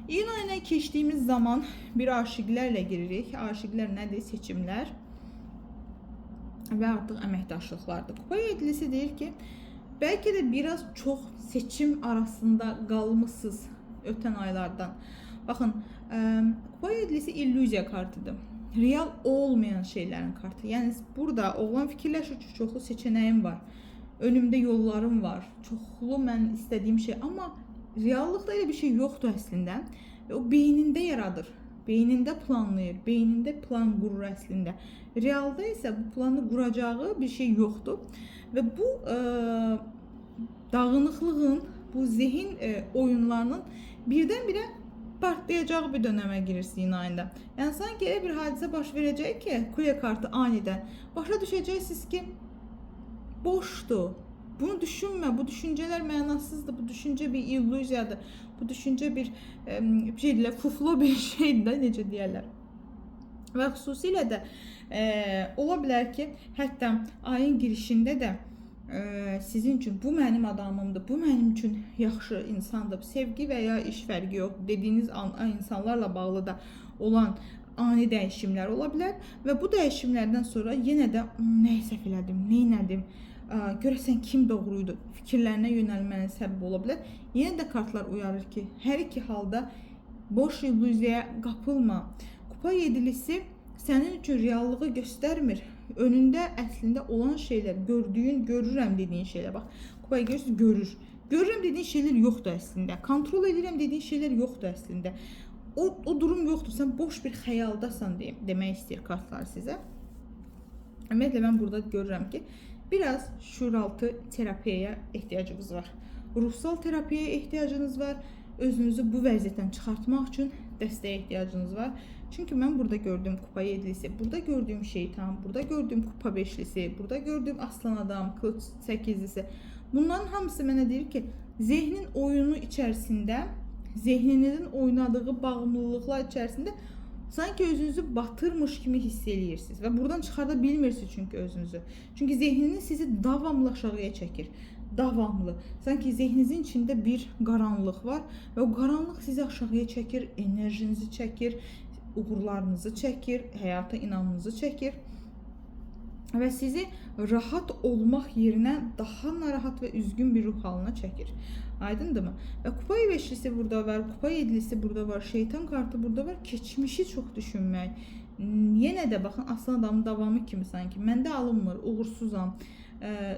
A: İyun ayına keçdiyimiz zaman bir aşiqlərlə giririk. Aşiqlər nədir? Seçimlər və artıq əməkdaşlıqlardır. Kupa yedilisi deyir ki, bəlkə də biraz çox seçim arasında qalmışsınız ötən aylardan. Baxın, kupa yedilisi illüziya kartıdır. real olmayan şeylərin kartı. Yəni burada oğlan fikirləşir ki, çoxlu seçənəyim var. Önümdə yollarım var. Çoxlu mən istədiyim şey, amma reallıqda elə bir şey yoxdur əslində. O beynində yaradır. Beynində planlayır. Beynində plan qurur əslində. Realda isə bu planı quracağı bir şey yoxdur. Və bu dağınıqlığın, bu zihin oyunlarının birdən-birə partlayacağı bir dönəmə girirsin ayında. Yəni sanki elə bir hadisə baş verəcək ki, Kuya kartı anidən başa düşəcəksiniz ki, boşdur. Bunu düşünmə, bu düşüncələr mənasızdır, bu düşüncə bir illüziyadır, bu düşüncə bir şeydir, fuflo bir şeydir, necə deyərlər. Və xüsusilə də ola bilər ki, hətta ayın girişində də sizin üçün bu mənim adamımdır, bu mənim üçün yaxşı insandır, sevgi və ya iş fərqi yox, dediyiniz insanlarla bağlı da olan ani dəyişimlər ola bilər və bu dəyişimlərdən sonra yenə də nə səhv elədim, nə etdim, görəsən kim doğruydu fikirlərinə yönəlmənin səbəbi ola bilər. Yenə də kartlar uyarır ki, hər iki halda boş illüziyaya qapılma. Kupa yedilisi sənin üçün reallığı göstərmir. Önündə əslində olan şeylər, gördüyün, görürəm dediyin şeylər. Bax, kupayı görürsünüz, görür. Görürəm dediyin şeylər yoxdur əslində. Kontrol edirəm dediyin şeylər yoxdur əslində. O durum yoxdur. Sən boş bir xəyaldasan demək istəyir kartlar sizə. Ümumiyyətlə mən burada görürəm ki, biraz şuuraltı terapiyaya ehtiyacınız var. Ruhsal terapiyaya ehtiyacınız var. Özünüzü bu vəziyyətdən çıxartmaq üçün dəstəyə ehtiyacınız var. Çünki mən burada gördüyüm kupa yedilisi, burada gördüyüm şeytan, burada gördüyüm kupa beşlisi, burada gördüyüm aslan adam, kılıç səkizlisi. Bunların hamısı mənə deyir ki, zihnin oyunu içərisində, zihninizin oynadığı bağımlılıqlar içərisində sanki özünüzü batırmış kimi hiss edirsiniz və buradan çıxarda bilmirsiniz çünki özünüzü. Çünki zihniniz sizi davamlı aşağıya çəkir. Davamlı. Sanki zihninizin içində bir qaranlıq var və o qaranlıq sizi aşağıya çəkir, enerjinizi çəkir, uğurlarınızı çəkir, həyata inamınızı çəkir və sizi rahat olmaq yerinə daha narahat və üzgün bir ruh halına çəkir. Aydındırmı? Və kupa beşlisi burada var, kupa yedilisi burada var, şeytan kartı burada var. Keçmişi çox düşünmək. Yenə də baxın, aslan adamın davamı kimi sanki. Məndə alınmır, uğursuzam.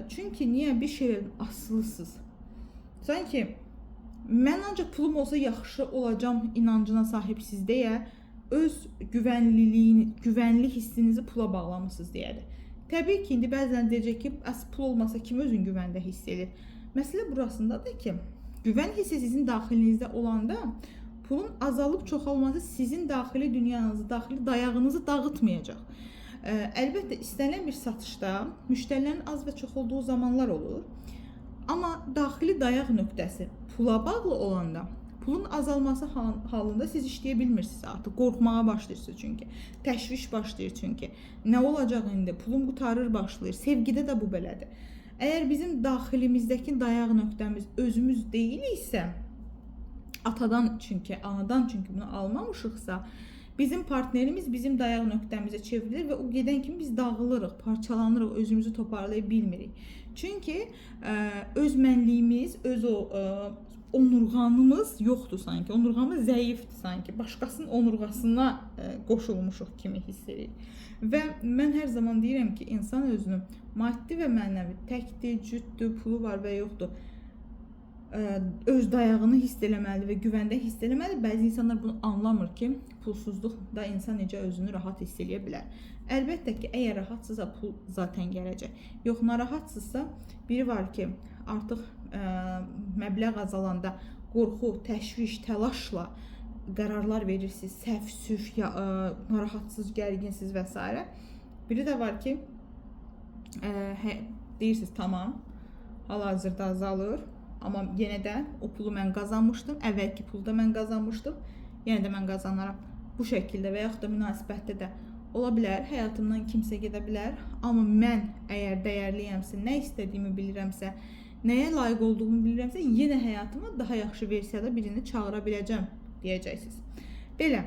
A: Çünki niyə bir şeylərdən asılısınız? Sanki mən ancaq pulum olsa yaxşı olacam inancına sahibsiz deyə öz güvənli hissinizi pula bağlamışsınız deyədir. Təbii ki, indi bəzən deyəcək ki, pul olmasa kim özün güvəndə hiss edir? Məsələ burasındadır ki, güvən hissi sizin daxilinizdə olanda pulun azalıb çoxalması sizin daxili dünyanızı, daxili dayağınızı dağıtmayacaq. Əlbəttə, istənilən bir satışda müştərilərin az və çox olduğu zamanlar olur. Amma daxili dayaq nöqtəsi pula bağlı olanda, pulun azalması halında siz işləyə bilmirsiniz artıq. Qorxmağa başlayırsınız çünki. Təşviş başlayır çünki. Nə olacaq indi? Pulum qutarır başlayır. Sevgidə də bu belədir. Əgər bizim daxilimizdəki dayaq nöqtəmiz özümüz deyiliksə, atadan çünki, anadan çünki bunu almamışıqsa, bizim partnerimiz bizim dayaq nöqtəmizə çevrilir və o gedən kimi biz dağılırıq, parçalanırıq, özümüzü toparlaya bilmirik. Çünki öz mənliyimiz, öz o onurğanımız yoxdur sanki. Onurğamız zəifdir sanki. Başqasının onurğasına qoşulmuşuq kimi hiss edirik. Və mən hər zaman deyirəm ki, insan özünü maddi və mənəvi təkdir, cütdür, pulu var və yoxdur, öz dayağını hiss eləməlidir və güvəndə hiss eləməlidir. Bəzi insanlar bunu anlamır ki, pulsuzluqda insan necə özünü rahat hiss eləyə bilər. Əlbəttə ki, əgər rahatsızsa pul zaten gələcək. Yox, narahatsızsa, biri var ki, artıq məbləğ azalanda qorxu, təşviş, təlaşla qərarlar verirsiniz, səhv, süf, narahatsız, gərginsiz və s. Biri də var ki, deyirsiniz, tamam, hal-hazırda azalır, amma yenə də o pulu mən qazanmışdım, əvvəlki pulda mən qazanmışdım, yenə də mən qazanaram. Bu şəkildə və yaxud da münasibətdə də ola bilər, həyatımdan kimsə gedə bilər, amma mən əgər dəyərliyəmsə, nə istədiyimi bilirəmsə, nəyə layiq olduğumu bilirəmsə, yenə həyatıma daha yaxşı versiyada birini çağıra biləcəm deyəcəksiniz. Belə,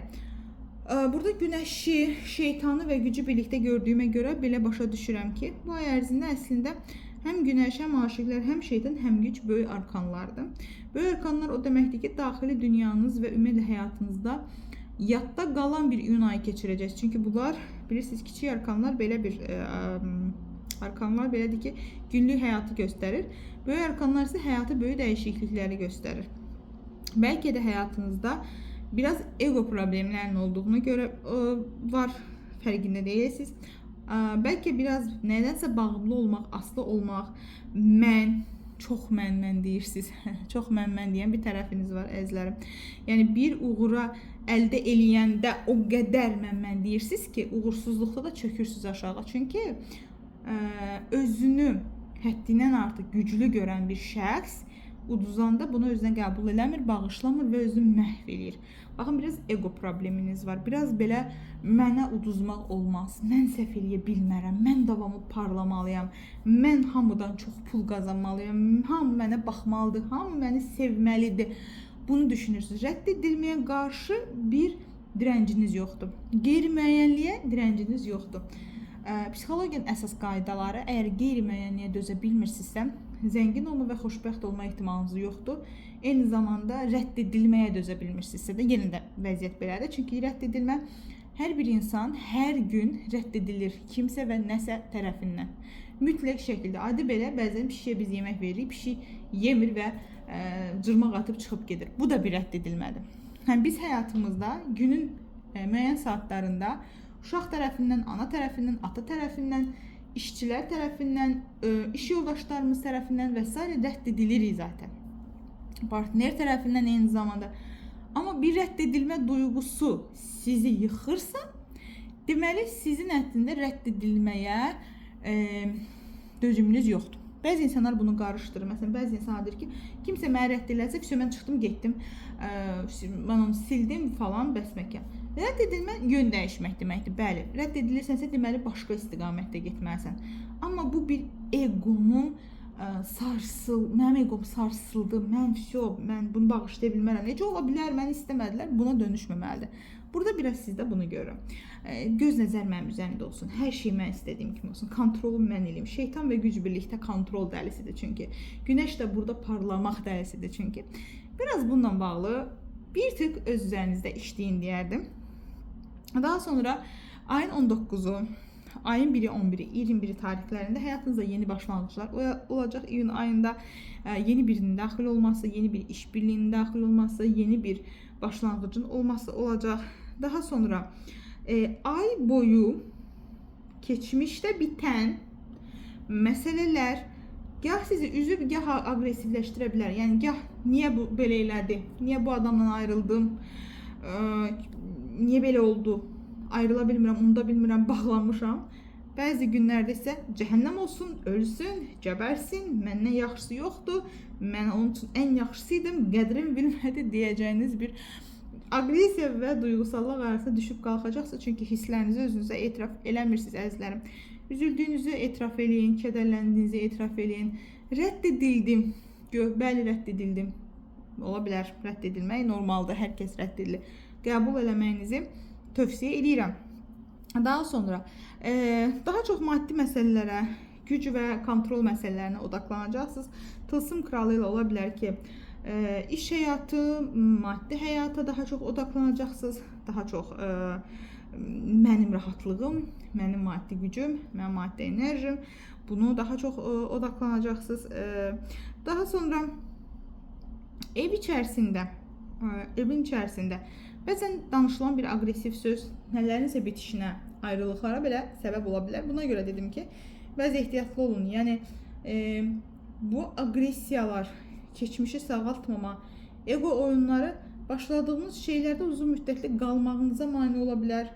A: burada günəşi, şeytanı və gücü birlikdə gördüyümə görə belə başa düşürəm ki, bu ay ərzində əslində həm günəş, həm aşiqlər, həm şeytan, həm güc böyük arkanlardır. Böyük arkanlar o deməkdir ki, daxili dünyanız və ümumiyyətlə həyatınızda yadda qalan bir iyun ayı keçirəcəksiniz. Çünki bunlar bilirsiniz kiçik arkanlar belə bir arkanlar belədir ki, günlük həyatı göstərir. Böyük arkanlar isə həyatı böyük dəyişiklikləri göstərir. Bəlkə də həyatınızda biraz ego problemlərinin olduğuna görə var, fərqində deyilsiniz. Bəlkə biraz nədənsə bağımlı olmaq, aslı olmaq, mən, çox mən deyirsiniz. Çox mən deyən bir tərəfiniz var əzizlərim. Yəni bir uğura əldə eləyəndə o qədər mən deyirsiniz ki, uğursuzluqda da çökürsünüz aşağı. Çünki özünü həddindən artıq güclü görən bir şəxs uduzanda bunu özünə qəbul eləmir, bağışlamır və özünü məhv eləyir. Baxın, biraz ego probleminiz var. Biraz belə mənə uduzmaq olmaz, mən səhv eləyə bilmərəm, mən davamlı parlamalıyam, mən hamıdan çox pul qazanmalıyam, hamı mənə baxmalıdır, hamı məni sevməlidir. Bunu düşünürsünüz. Rədd edilməyə qarşı bir direnciniz yoxdur. Qeyri-müəyyənliyə direnciniz yoxdur. Psixologiyanın əsas qaydaları, əgər qeyri-müəyyənliyə dözə bilmirsinizsə, zəngin olma və xoşbəxt olma ehtimalınız yoxdur. Eyni zamanda rədd edilməyə dözə bilmirsinizsə də yenə də vəziyyət belədir. Çünki rədd edilmə, hər bir insan hər gün rədd edilir kimsə və nəsə tərəfindən. Mütləq şəkildə, adi belə bəzən pişiyə biz yemək veririk, pişik yemir və cırmaq atıb çıxıb gedir. Bu da bir rədd edilmədir. Biz həyatımızda günün müəyyən saatlarında uşaq tərəfindən, ana tərəfindən, ata tərəfindən, işçilər tərəfindən, iş yoldaşlarımız tərəfindən və s. rədd edilirik zaten. Partner tərəfindən eyni zamanda. Amma bir rədd edilmə duyğusu sizi yıxırsa, deməli sizin həddində rədd edilməyə dözümünüz yoxdur. Bəzi insanlar bunu qarışdırır. Məsələn, bəzi insanlar deyir ki, kimsə məni rədd eləsə, mən çıxdım, getdim, mən onu sildim falan, bəsməkən. Rədd edilmə yön dəyişmək deməkdir. Bəli, rədd edilirsənsə deməli başqa istiqamətdə getməlisən. Amma bu bir egonun mənim eqom sarsıldı, mən bunu bağışlaya bilmərəm. Necə ola bilər, məni istəmədilər, buna dönüşməməlidir. Burada biraz sizdə bunu görürəm. Göz nəzər mənim üzərimdə olsun, hər şey mən istədiyim kimi olsun, kontrolu mən eləyim. Şeytan və güc birlikdə kontrol dəlisidir çünki. Günəş də burada parlamaq dəlisidir çünki. Biraz bununla bağlı bir tık öz üzərinizdə işləyin deyərdim. Daha sonra ayın 19-u, ayın 1-i, 11-i, 21-i tarixlərində həyatınızda yeni başlanğıclar olacaq. İyun ayında yeni birinin daxil olması, yeni bir iş birliyinin daxil olması, yeni bir başlanğıcın olması olacaq. Daha sonra ay boyu keçmişdə bitən məsələlər gah sizi üzüb, gah agresivləşdirə bilər. Yəni gah niyə bu belə elədi, niyə bu adamdan ayrıldım, niyə belə oldu, ayrıla bilmirəm, unuda bilmirəm, bağlanmışam. Bəzi günlərdə isə cəhənnəm olsun, ölsün, gəbərsin, məndən yaxşısı yoxdur, mən onun üçün ən yaxşısıydım, qədrim bilmədi deyəcəyiniz bir agresiya və duyğusallıq arasında düşüb qalxacaqsınız. Çünki hisslərinizi özünüzə etiraf eləmirsiniz əzizlərim. Üzüldüyünüzü etiraf eləyin, kədərləndiyinizi etiraf eləyin. Rədd edildim, bəli rədd edildim. Ola bilər, rədd edilmək normaldır, hər kəs rədd edilir. Qəbul eləməyinizi tövsiyə edirəm. Daha sonra daha çox maddi məsələlərə, güc və kontrol məsələlərinə odaqlanacaqsınız. Tılsım kralı ilə ola bilər ki, iş həyatı, maddi həyata daha çox odaqlanacaqsınız. Daha çox mənim rahatlığım, mənim maddi gücüm, mənim maddi enerjim, bunu daha çox odaqlanacaqsınız. Daha sonra evin içərisində bəzən danışılan bir agresiv söz nələrinsə bitişinə, ayrılıqlara belə səbəb ola bilər. Buna görə dedim ki, bəzi ehtiyatlı olun. Yəni bu agresiyalar, keçmişi sağaltmama, ego oyunları başladığınız şeylərdə uzun müddətli qalmağınıza mane ola bilər.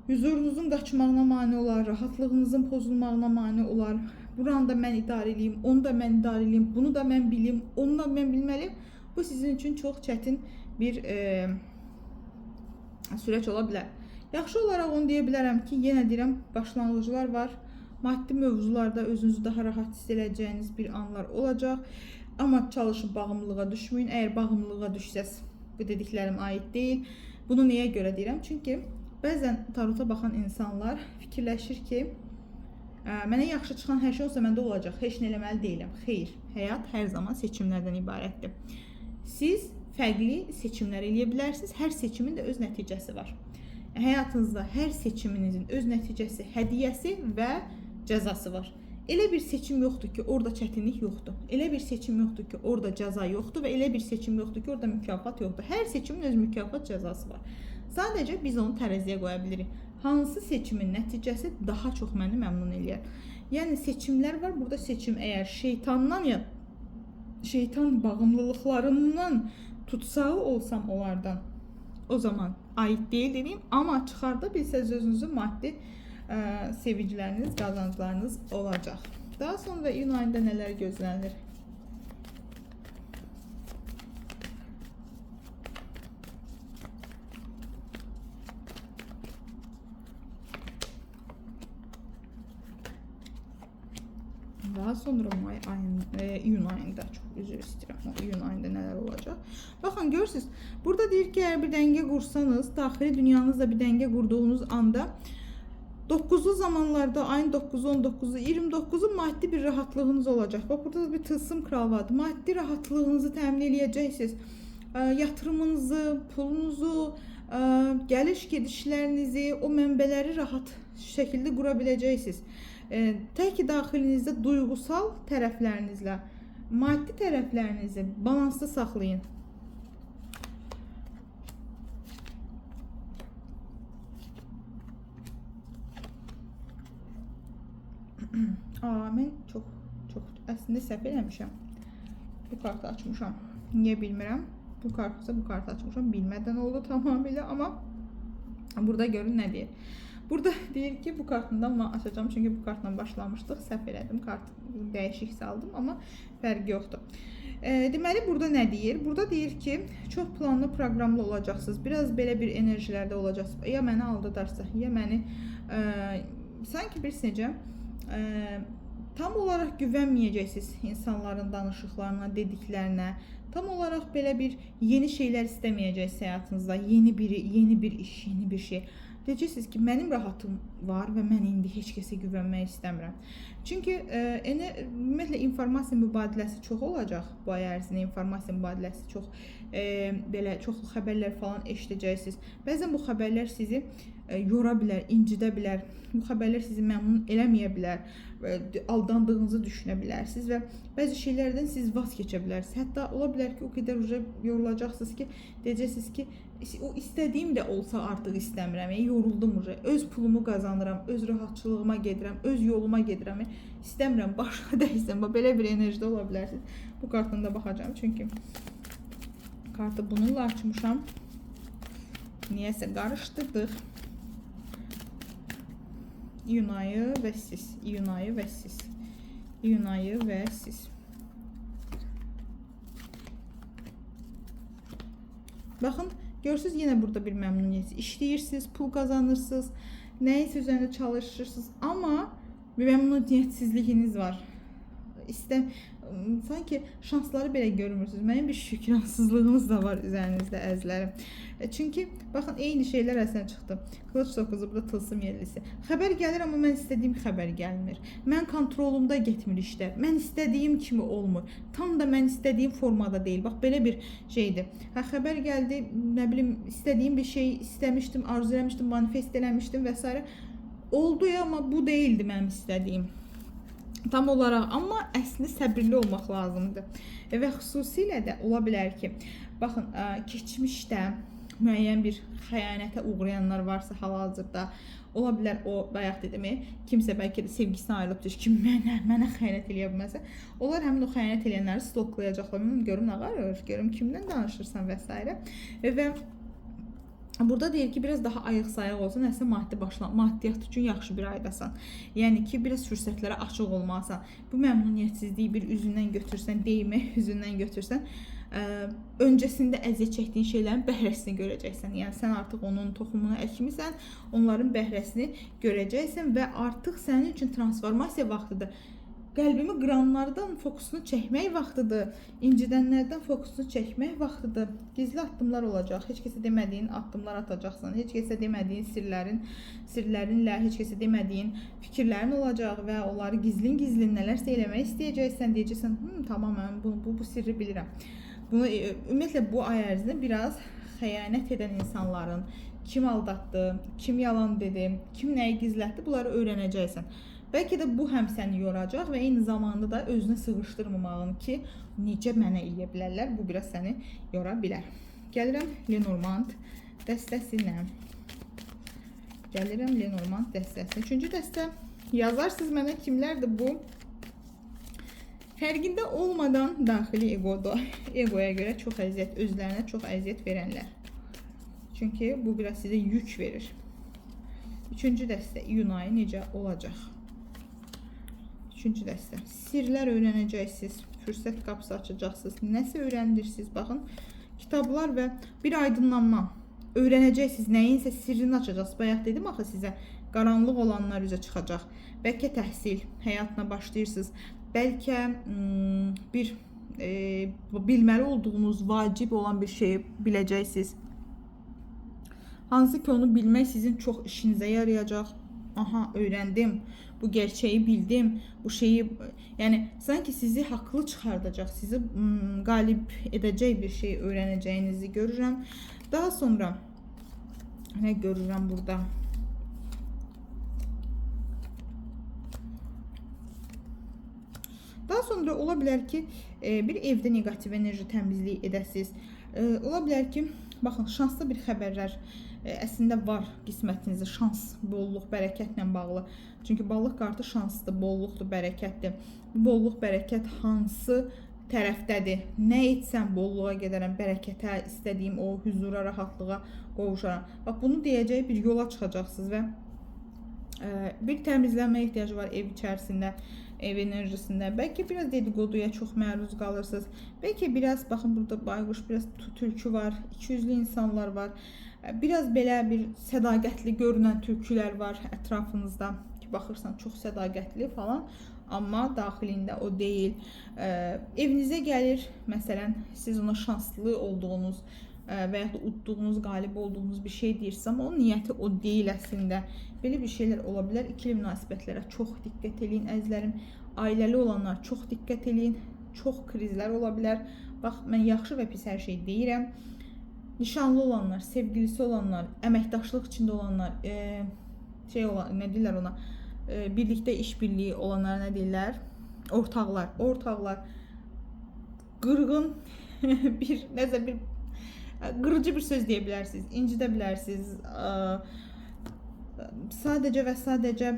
A: Huzurunuzun qaçmağına mane olar, rahatlığınızın pozulmağına mane olar. Buranı da mən idarə edeyim, onu da mən idarə edeyim, bunu da mən bilim, onu da mən bilməliyim. Bu sizin üçün çox çətin bir süreç ola bilər. Yaxşı olaraq onu deyə bilərəm ki, yenə deyirəm, başlanğıclar var. Maddi mövzularda özünüzü daha rahat hiss edəcəyiniz bir anlar olacaq. Amma çalışın bağımlılığa düşməyin. Əgər bağımlılığa düşsəz, bu dediklərim aid deyil. Bunu niyə görə deyirəm? Çünki bəzən tarota baxan insanlar fikirləşir ki, mənə yaxşı çıxan hər şey olsa məndə olacaq, heç nə eləməli deyiləm. Xeyr, həyat hər zaman seçimlərdən ibarətdir. Siz fərqli seçimlər eləyə bilərsiniz. Hər seçimin də öz nəticəsi var. Həyatınızda hər seçiminizin öz nəticəsi, hədiyyəsi və cəzası var. Elə bir seçim yoxdur ki, orada çətinlik yoxdur. Elə bir seçim yoxdur ki, orada cəza yoxdur və elə bir seçim yoxdur ki, orada mükafat yoxdur. Hər seçimin öz mükafat cəzası var. Sadəcə biz onu tərəziyə qoya bilirik. Hansı seçimin nəticəsi daha çox məni məmnun eləyər? Yəni seçimlər var. Burada seçim əgər şeytandan ya şeytan bağımlılıqlarından tutsağı olsam onlardan, o zaman aid deyil deyim, amma çıxarda bilsəz özünüzü maddi seviciləriniz, qazanclarınız olacaq. Daha sonra iyun ayında nələr gözlənilir? Daha sonra iyun ayında, çox üzr istəyirəm, iyun ayında nələr olacaq? Baxın, görürsünüz, burada deyir ki, əgər bir dəngə qursanız, daxili dünyanızla bir dəngə qurduğunuz anda 9'lu zamanlarda, ayın 9'u, 19'u, 29'u maddi bir rahatlığınız olacaq. Bax, burada da bir tılsım kralı vardı. Maddi rahatlığınızı təmin eləyəcəksiniz. Yatırımınızı, pulunuzu, gəliş gedişlərinizi, o mənbələri rahat şəkildə qura biləcəksiniz. Tək ki, daxilinizdə duyğusal tərəflərinizlə maddi tərəflərinizi balanslı saxlayın. Mən çox əslində səhv eləmişəm. Bu kartı açmışam. Niyə bilmirəm. Bu kartı açmışam. Bilmədən oldu tamamilə, amma burada görün nə deyir. Burada deyir ki, bu kartından açacağım, çünki bu kartla başlamışdıq. Səhv elədim, kartı dəyişik saldım, amma fərqi yoxdur. Deməli, burada nə deyir? Burada deyir ki, çox planlı, proqramlı olacaqsınız. Biraz belə bir enerjilərdə olacaqsınız. Ya məni aldadarsa, ya məni sanki bir necə tam olaraq güvənməyəcəksiniz insanların danışıqlarına, dediklərinə. Tam olaraq belə bir yeni şeylər istəməyəcəksiniz həyatınızda. Yeni bir iş, yeni bir şey. Deyəcəksiniz ki, mənim rahatım var və mən indi heç kəsə güvənmək istəmirəm. Çünki ümumiyyətlə informasiya mübadiləsi çox olacaq bu ay ərzində. İnformasiya mübadiləsi çox, belə çoxlu xəbərlər falan eşidəcəksiniz. Bəzən bu xəbərlər sizi yora bilər, incidə bilər. Bu xəbərlər sizi məmnun eləməyə bilər. Aldandığınızı düşünə bilərsiniz və bəzi şeylərdən siz vaz keçə bilərsiniz. Hətta ola bilər ki, o qədər yorulacaqsınız ki, deyəcəksiniz ki, o istədiyim də olsa artıq istəmirəm, yoruldum, öz pulumu qazanıram, öz rahatçılığıma gedirəm, öz yoluma gedirəm, istəmirəm, başa dəysin, belə bir enerjidə ola bilərsiniz. Bu kartdan da baxacağım, çünki kartı bununla açmışam, niyəsə qarışdırdıq. İyun ayı və siz, iyun ayı və siz, iyun ayı və siz. Baxın, görürsünüz, yenə burada bir məmnuniyyət. İşləyirsiniz, pul qazanırsınız, nəyisə üzərində çalışırsınız, amma bir məmnuniyyətsizliyiniz var. Sanki şansları belə görmürsünüz. Mənim bir şükransızlığınız da var üzərinizdə, əzizlərim. Çünki baxın, eyni şeylər əslən çıxdı. Qılıç 9-u, burada tılsım yerlisi. Xəbər gəlir, amma mən istədiyim xəbər gəlmir. Mən kontrolumda getmir işlər. Mən istədiyim kimi olmur. Tam da mən istədiyim formada deyil. Bax, belə bir şeydir. Xəbər gəldi, nə bilim, istədiyim bir şey istəmişdim, arzu eləmişdim, manifest eləmişdim və s. Oldu ya, amma bu deyildi mənim istədiyim. Tam olaraq, amma əslində səbirli olmaq lazımdır. Və xüsusilə də ola bilər ki, baxın, keçmişdə müəyyən bir xəyanətə uğrayanlar varsa hal-hazırda, ola bilər o, bayaq dedim, kimsə bəlkə də sevgisini ayrılıbdır ki, mənə xəyanət eləyə bilməsə, onlar həmin o xəyanət eləyənləri stoklayacaqlar. Görüm nə qarır, görüm kimdən danışırsan və s. Və burada deyir ki, biraz daha ayıq-sayıq olsun, nəsə maddiyyat üçün yaxşı bir aydasan. Yəni ki, biraz fürsətlərə açıq olmalısan. Bu məmnuniyyətsizliyi bir üzündən götürsən, deymək üzündən götürsən, öncəsində əziyyət çəkdiyin şeylərin bəhrəsini görəcəksən. Yəni, sən artıq onun toxumunu əkmisən, onların bəhrəsini görəcəksən və artıq sənin üçün transformasiya vaxtıdır. Qəlbimi qıranlardan fokusunu çəkmək vaxtıdır. İncidənlərdən fokusunu çəkmək vaxtıdır. Gizli addımlar olacaq. Heç kəsə demədiyin addımlar atacaqsan. Heç kəsə demədiyin sirlərinlə, heç kəsə demədiyin fikirlərin olacaq və onları gizlin nələrsə eləmək istəyəcəksən. Deyəcəksən, tamam, mən bu sirri bilirəm. Bunu ümumiyyətlə bu ay ərzində biraz xəyanət edən insanların kim aldatdı, kim yalan dedi, kim nəyi gizlətdi, bunları öyrənəcəksən. Bəlkə də bu həm səni yoracaq və eyni zamanda da özünü sığışdırmamağın ki, necə mənə eləyə bilərlər, bu biraz səni yora bilər. Gəlirəm Lenormand dəstəsinə. Üçüncü dəstə. Yazarsınız mənə kimlərdir bu? Fərqində olmadan daxili egoda, egoya görə çox əziyyət, özlərinə çox əziyyət verənlər. Çünki bu biraz sizə yük verir. Üçüncü dəstə, iyun ayı necə olacaq? Üçüncü dəstə, sirlər öyrənəcəksiniz, fürsət qapısı açacaqsınız, nəsə öyrənirsiniz. Baxın, kitablar və bir aydınlanma öyrənəcəksiniz, nəyinsə sirrini açacaqsınız. Bayaq dedim axı sizə, qaranlıq olanlar üzə çıxacaq. Bəlkə təhsil, həyatına başlayırsınız. Bəlkə bir bilməli olduğunuz vacib olan bir şeyi biləcəksiniz. Hansı ki onu bilmək sizin çox işinizə yarayacaq. Aha, öyrəndim, bu gerçeği bildim, bu şeyi, yəni sanki sizi haqlı çıxardacaq, sizi qalib edəcək bir şey öyrənəcəyinizi görürəm. Daha sonra nə görürəm burada? Daha sonra ola bilər ki, bir evdə negativ enerji təmizliyi edəsiniz. Ola bilər ki, baxın, şanslı bir xəbərlər əslində var qismətinizdə, şans, bolluq, bərəkətlə bağlı. Çünki balıq kartı şanslıdır, bolluqdur, bərəkətdir. Bu bolluq, bərəkət hansı tərəfdədir? Nə etsəm bolluğa gedərəm, bərəkətə, istədiyim o huzura, rahatlığa qovuşaram. Bax, bunu deyəcək bir yola çıxacaqsınız və bir təmizlənmə ehtiyacı var ev içərisində, ev enerjisində. Bəlkə biraz dedikoduya çox məruz qalırsınız. Bəlkə biraz, baxın burada bayquş, biraz tülkü var, 200'lü insanlar var. Biraz belə bir sədaqətli görünən tülkülər var ətrafınızda ki, baxırsan çox sədaqətli falan, amma daxilində o deyil. Evinizə gəlir, məsələn, siz ona şanslı olduğunuz və ya da udduğunuz, qalib olduğunuz bir şey deyirsiniz, amma onun niyyəti o deyil əslində. Belə bir şeylər ola bilər. İkili münasibətlərə çox diqqət eləyin əzizlərim. Ailəli olanlar çox diqqət eləyin. Çox krizlər ola bilər. Bax, mən yaxşı və pis hər şey deyirəm. Nişanlı olanlar, sevgilisi olanlar, əməkdaşlıq içində olanlar, nə deyirlər ona, birlikdə işbirliyi olanlar nə deyirlər? Ortaqlar, qırğın bir qırıcı bir söz deyə bilərsiniz, incidə bilərsiniz. Sadəcə və sadəcə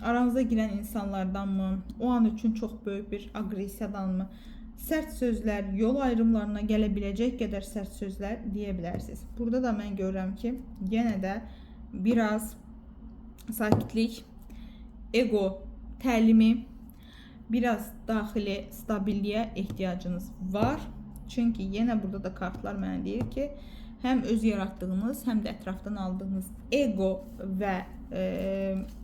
A: aranıza girən insanlardanmı, o an üçün çox böyük bir aqressiyadanmı, sərt sözlər, yol ayrımlarına gələ biləcək qədər sərt sözlər deyə bilərsiniz. Burada da mən görürəm ki, yenə də biraz sakitlik, ego təlimi, biraz daxili stabilliyə ehtiyacınız var. Çünki yenə burada da kartlar mənə deyir ki, həm öz yaratdığınız, həm də ətrafdan aldığınız ego və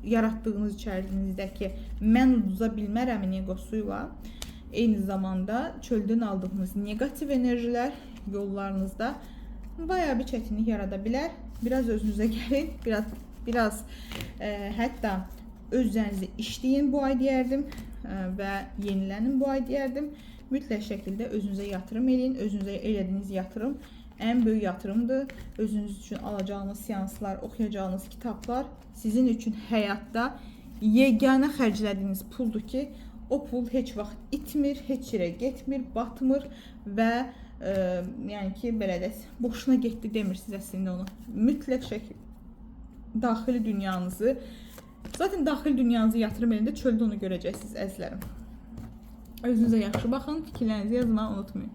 A: yaratdığınız içərisinizdəki mən uduza bilmərəmin egosuyla eyni zamanda çöldən aldığınız negativ enerjilər yollarınızda bayağı bir çətinlik yarada bilər. Biraz özünüzə gəlin, biraz hətta özünüzü işləyin bu ay deyərdim və yenilənin bu ay deyərdim. Mütləq şəkildə özünüzə yatırım eləyin. Özünüzə elədiyiniz yatırım ən böyük yatırımdır. Özünüz üçün alacağınız seanslar, oxuyacağınız kitablar sizin üçün həyatda yeganə xərclədiyiniz puldur ki, o pul heç vaxt itmir, heç yerə getmir, batmır və yəni ki, belə də boşuna getdi demirsiniz əslində onu. Mütləq şəkildə daxili dünyanızı, zaten daxili dünyanızı yatırım elində çöldə onu görəcəksiniz əzizlərim. Özünüzə yaxşı baxın, fikirlərinizi yazmağı unutmayın.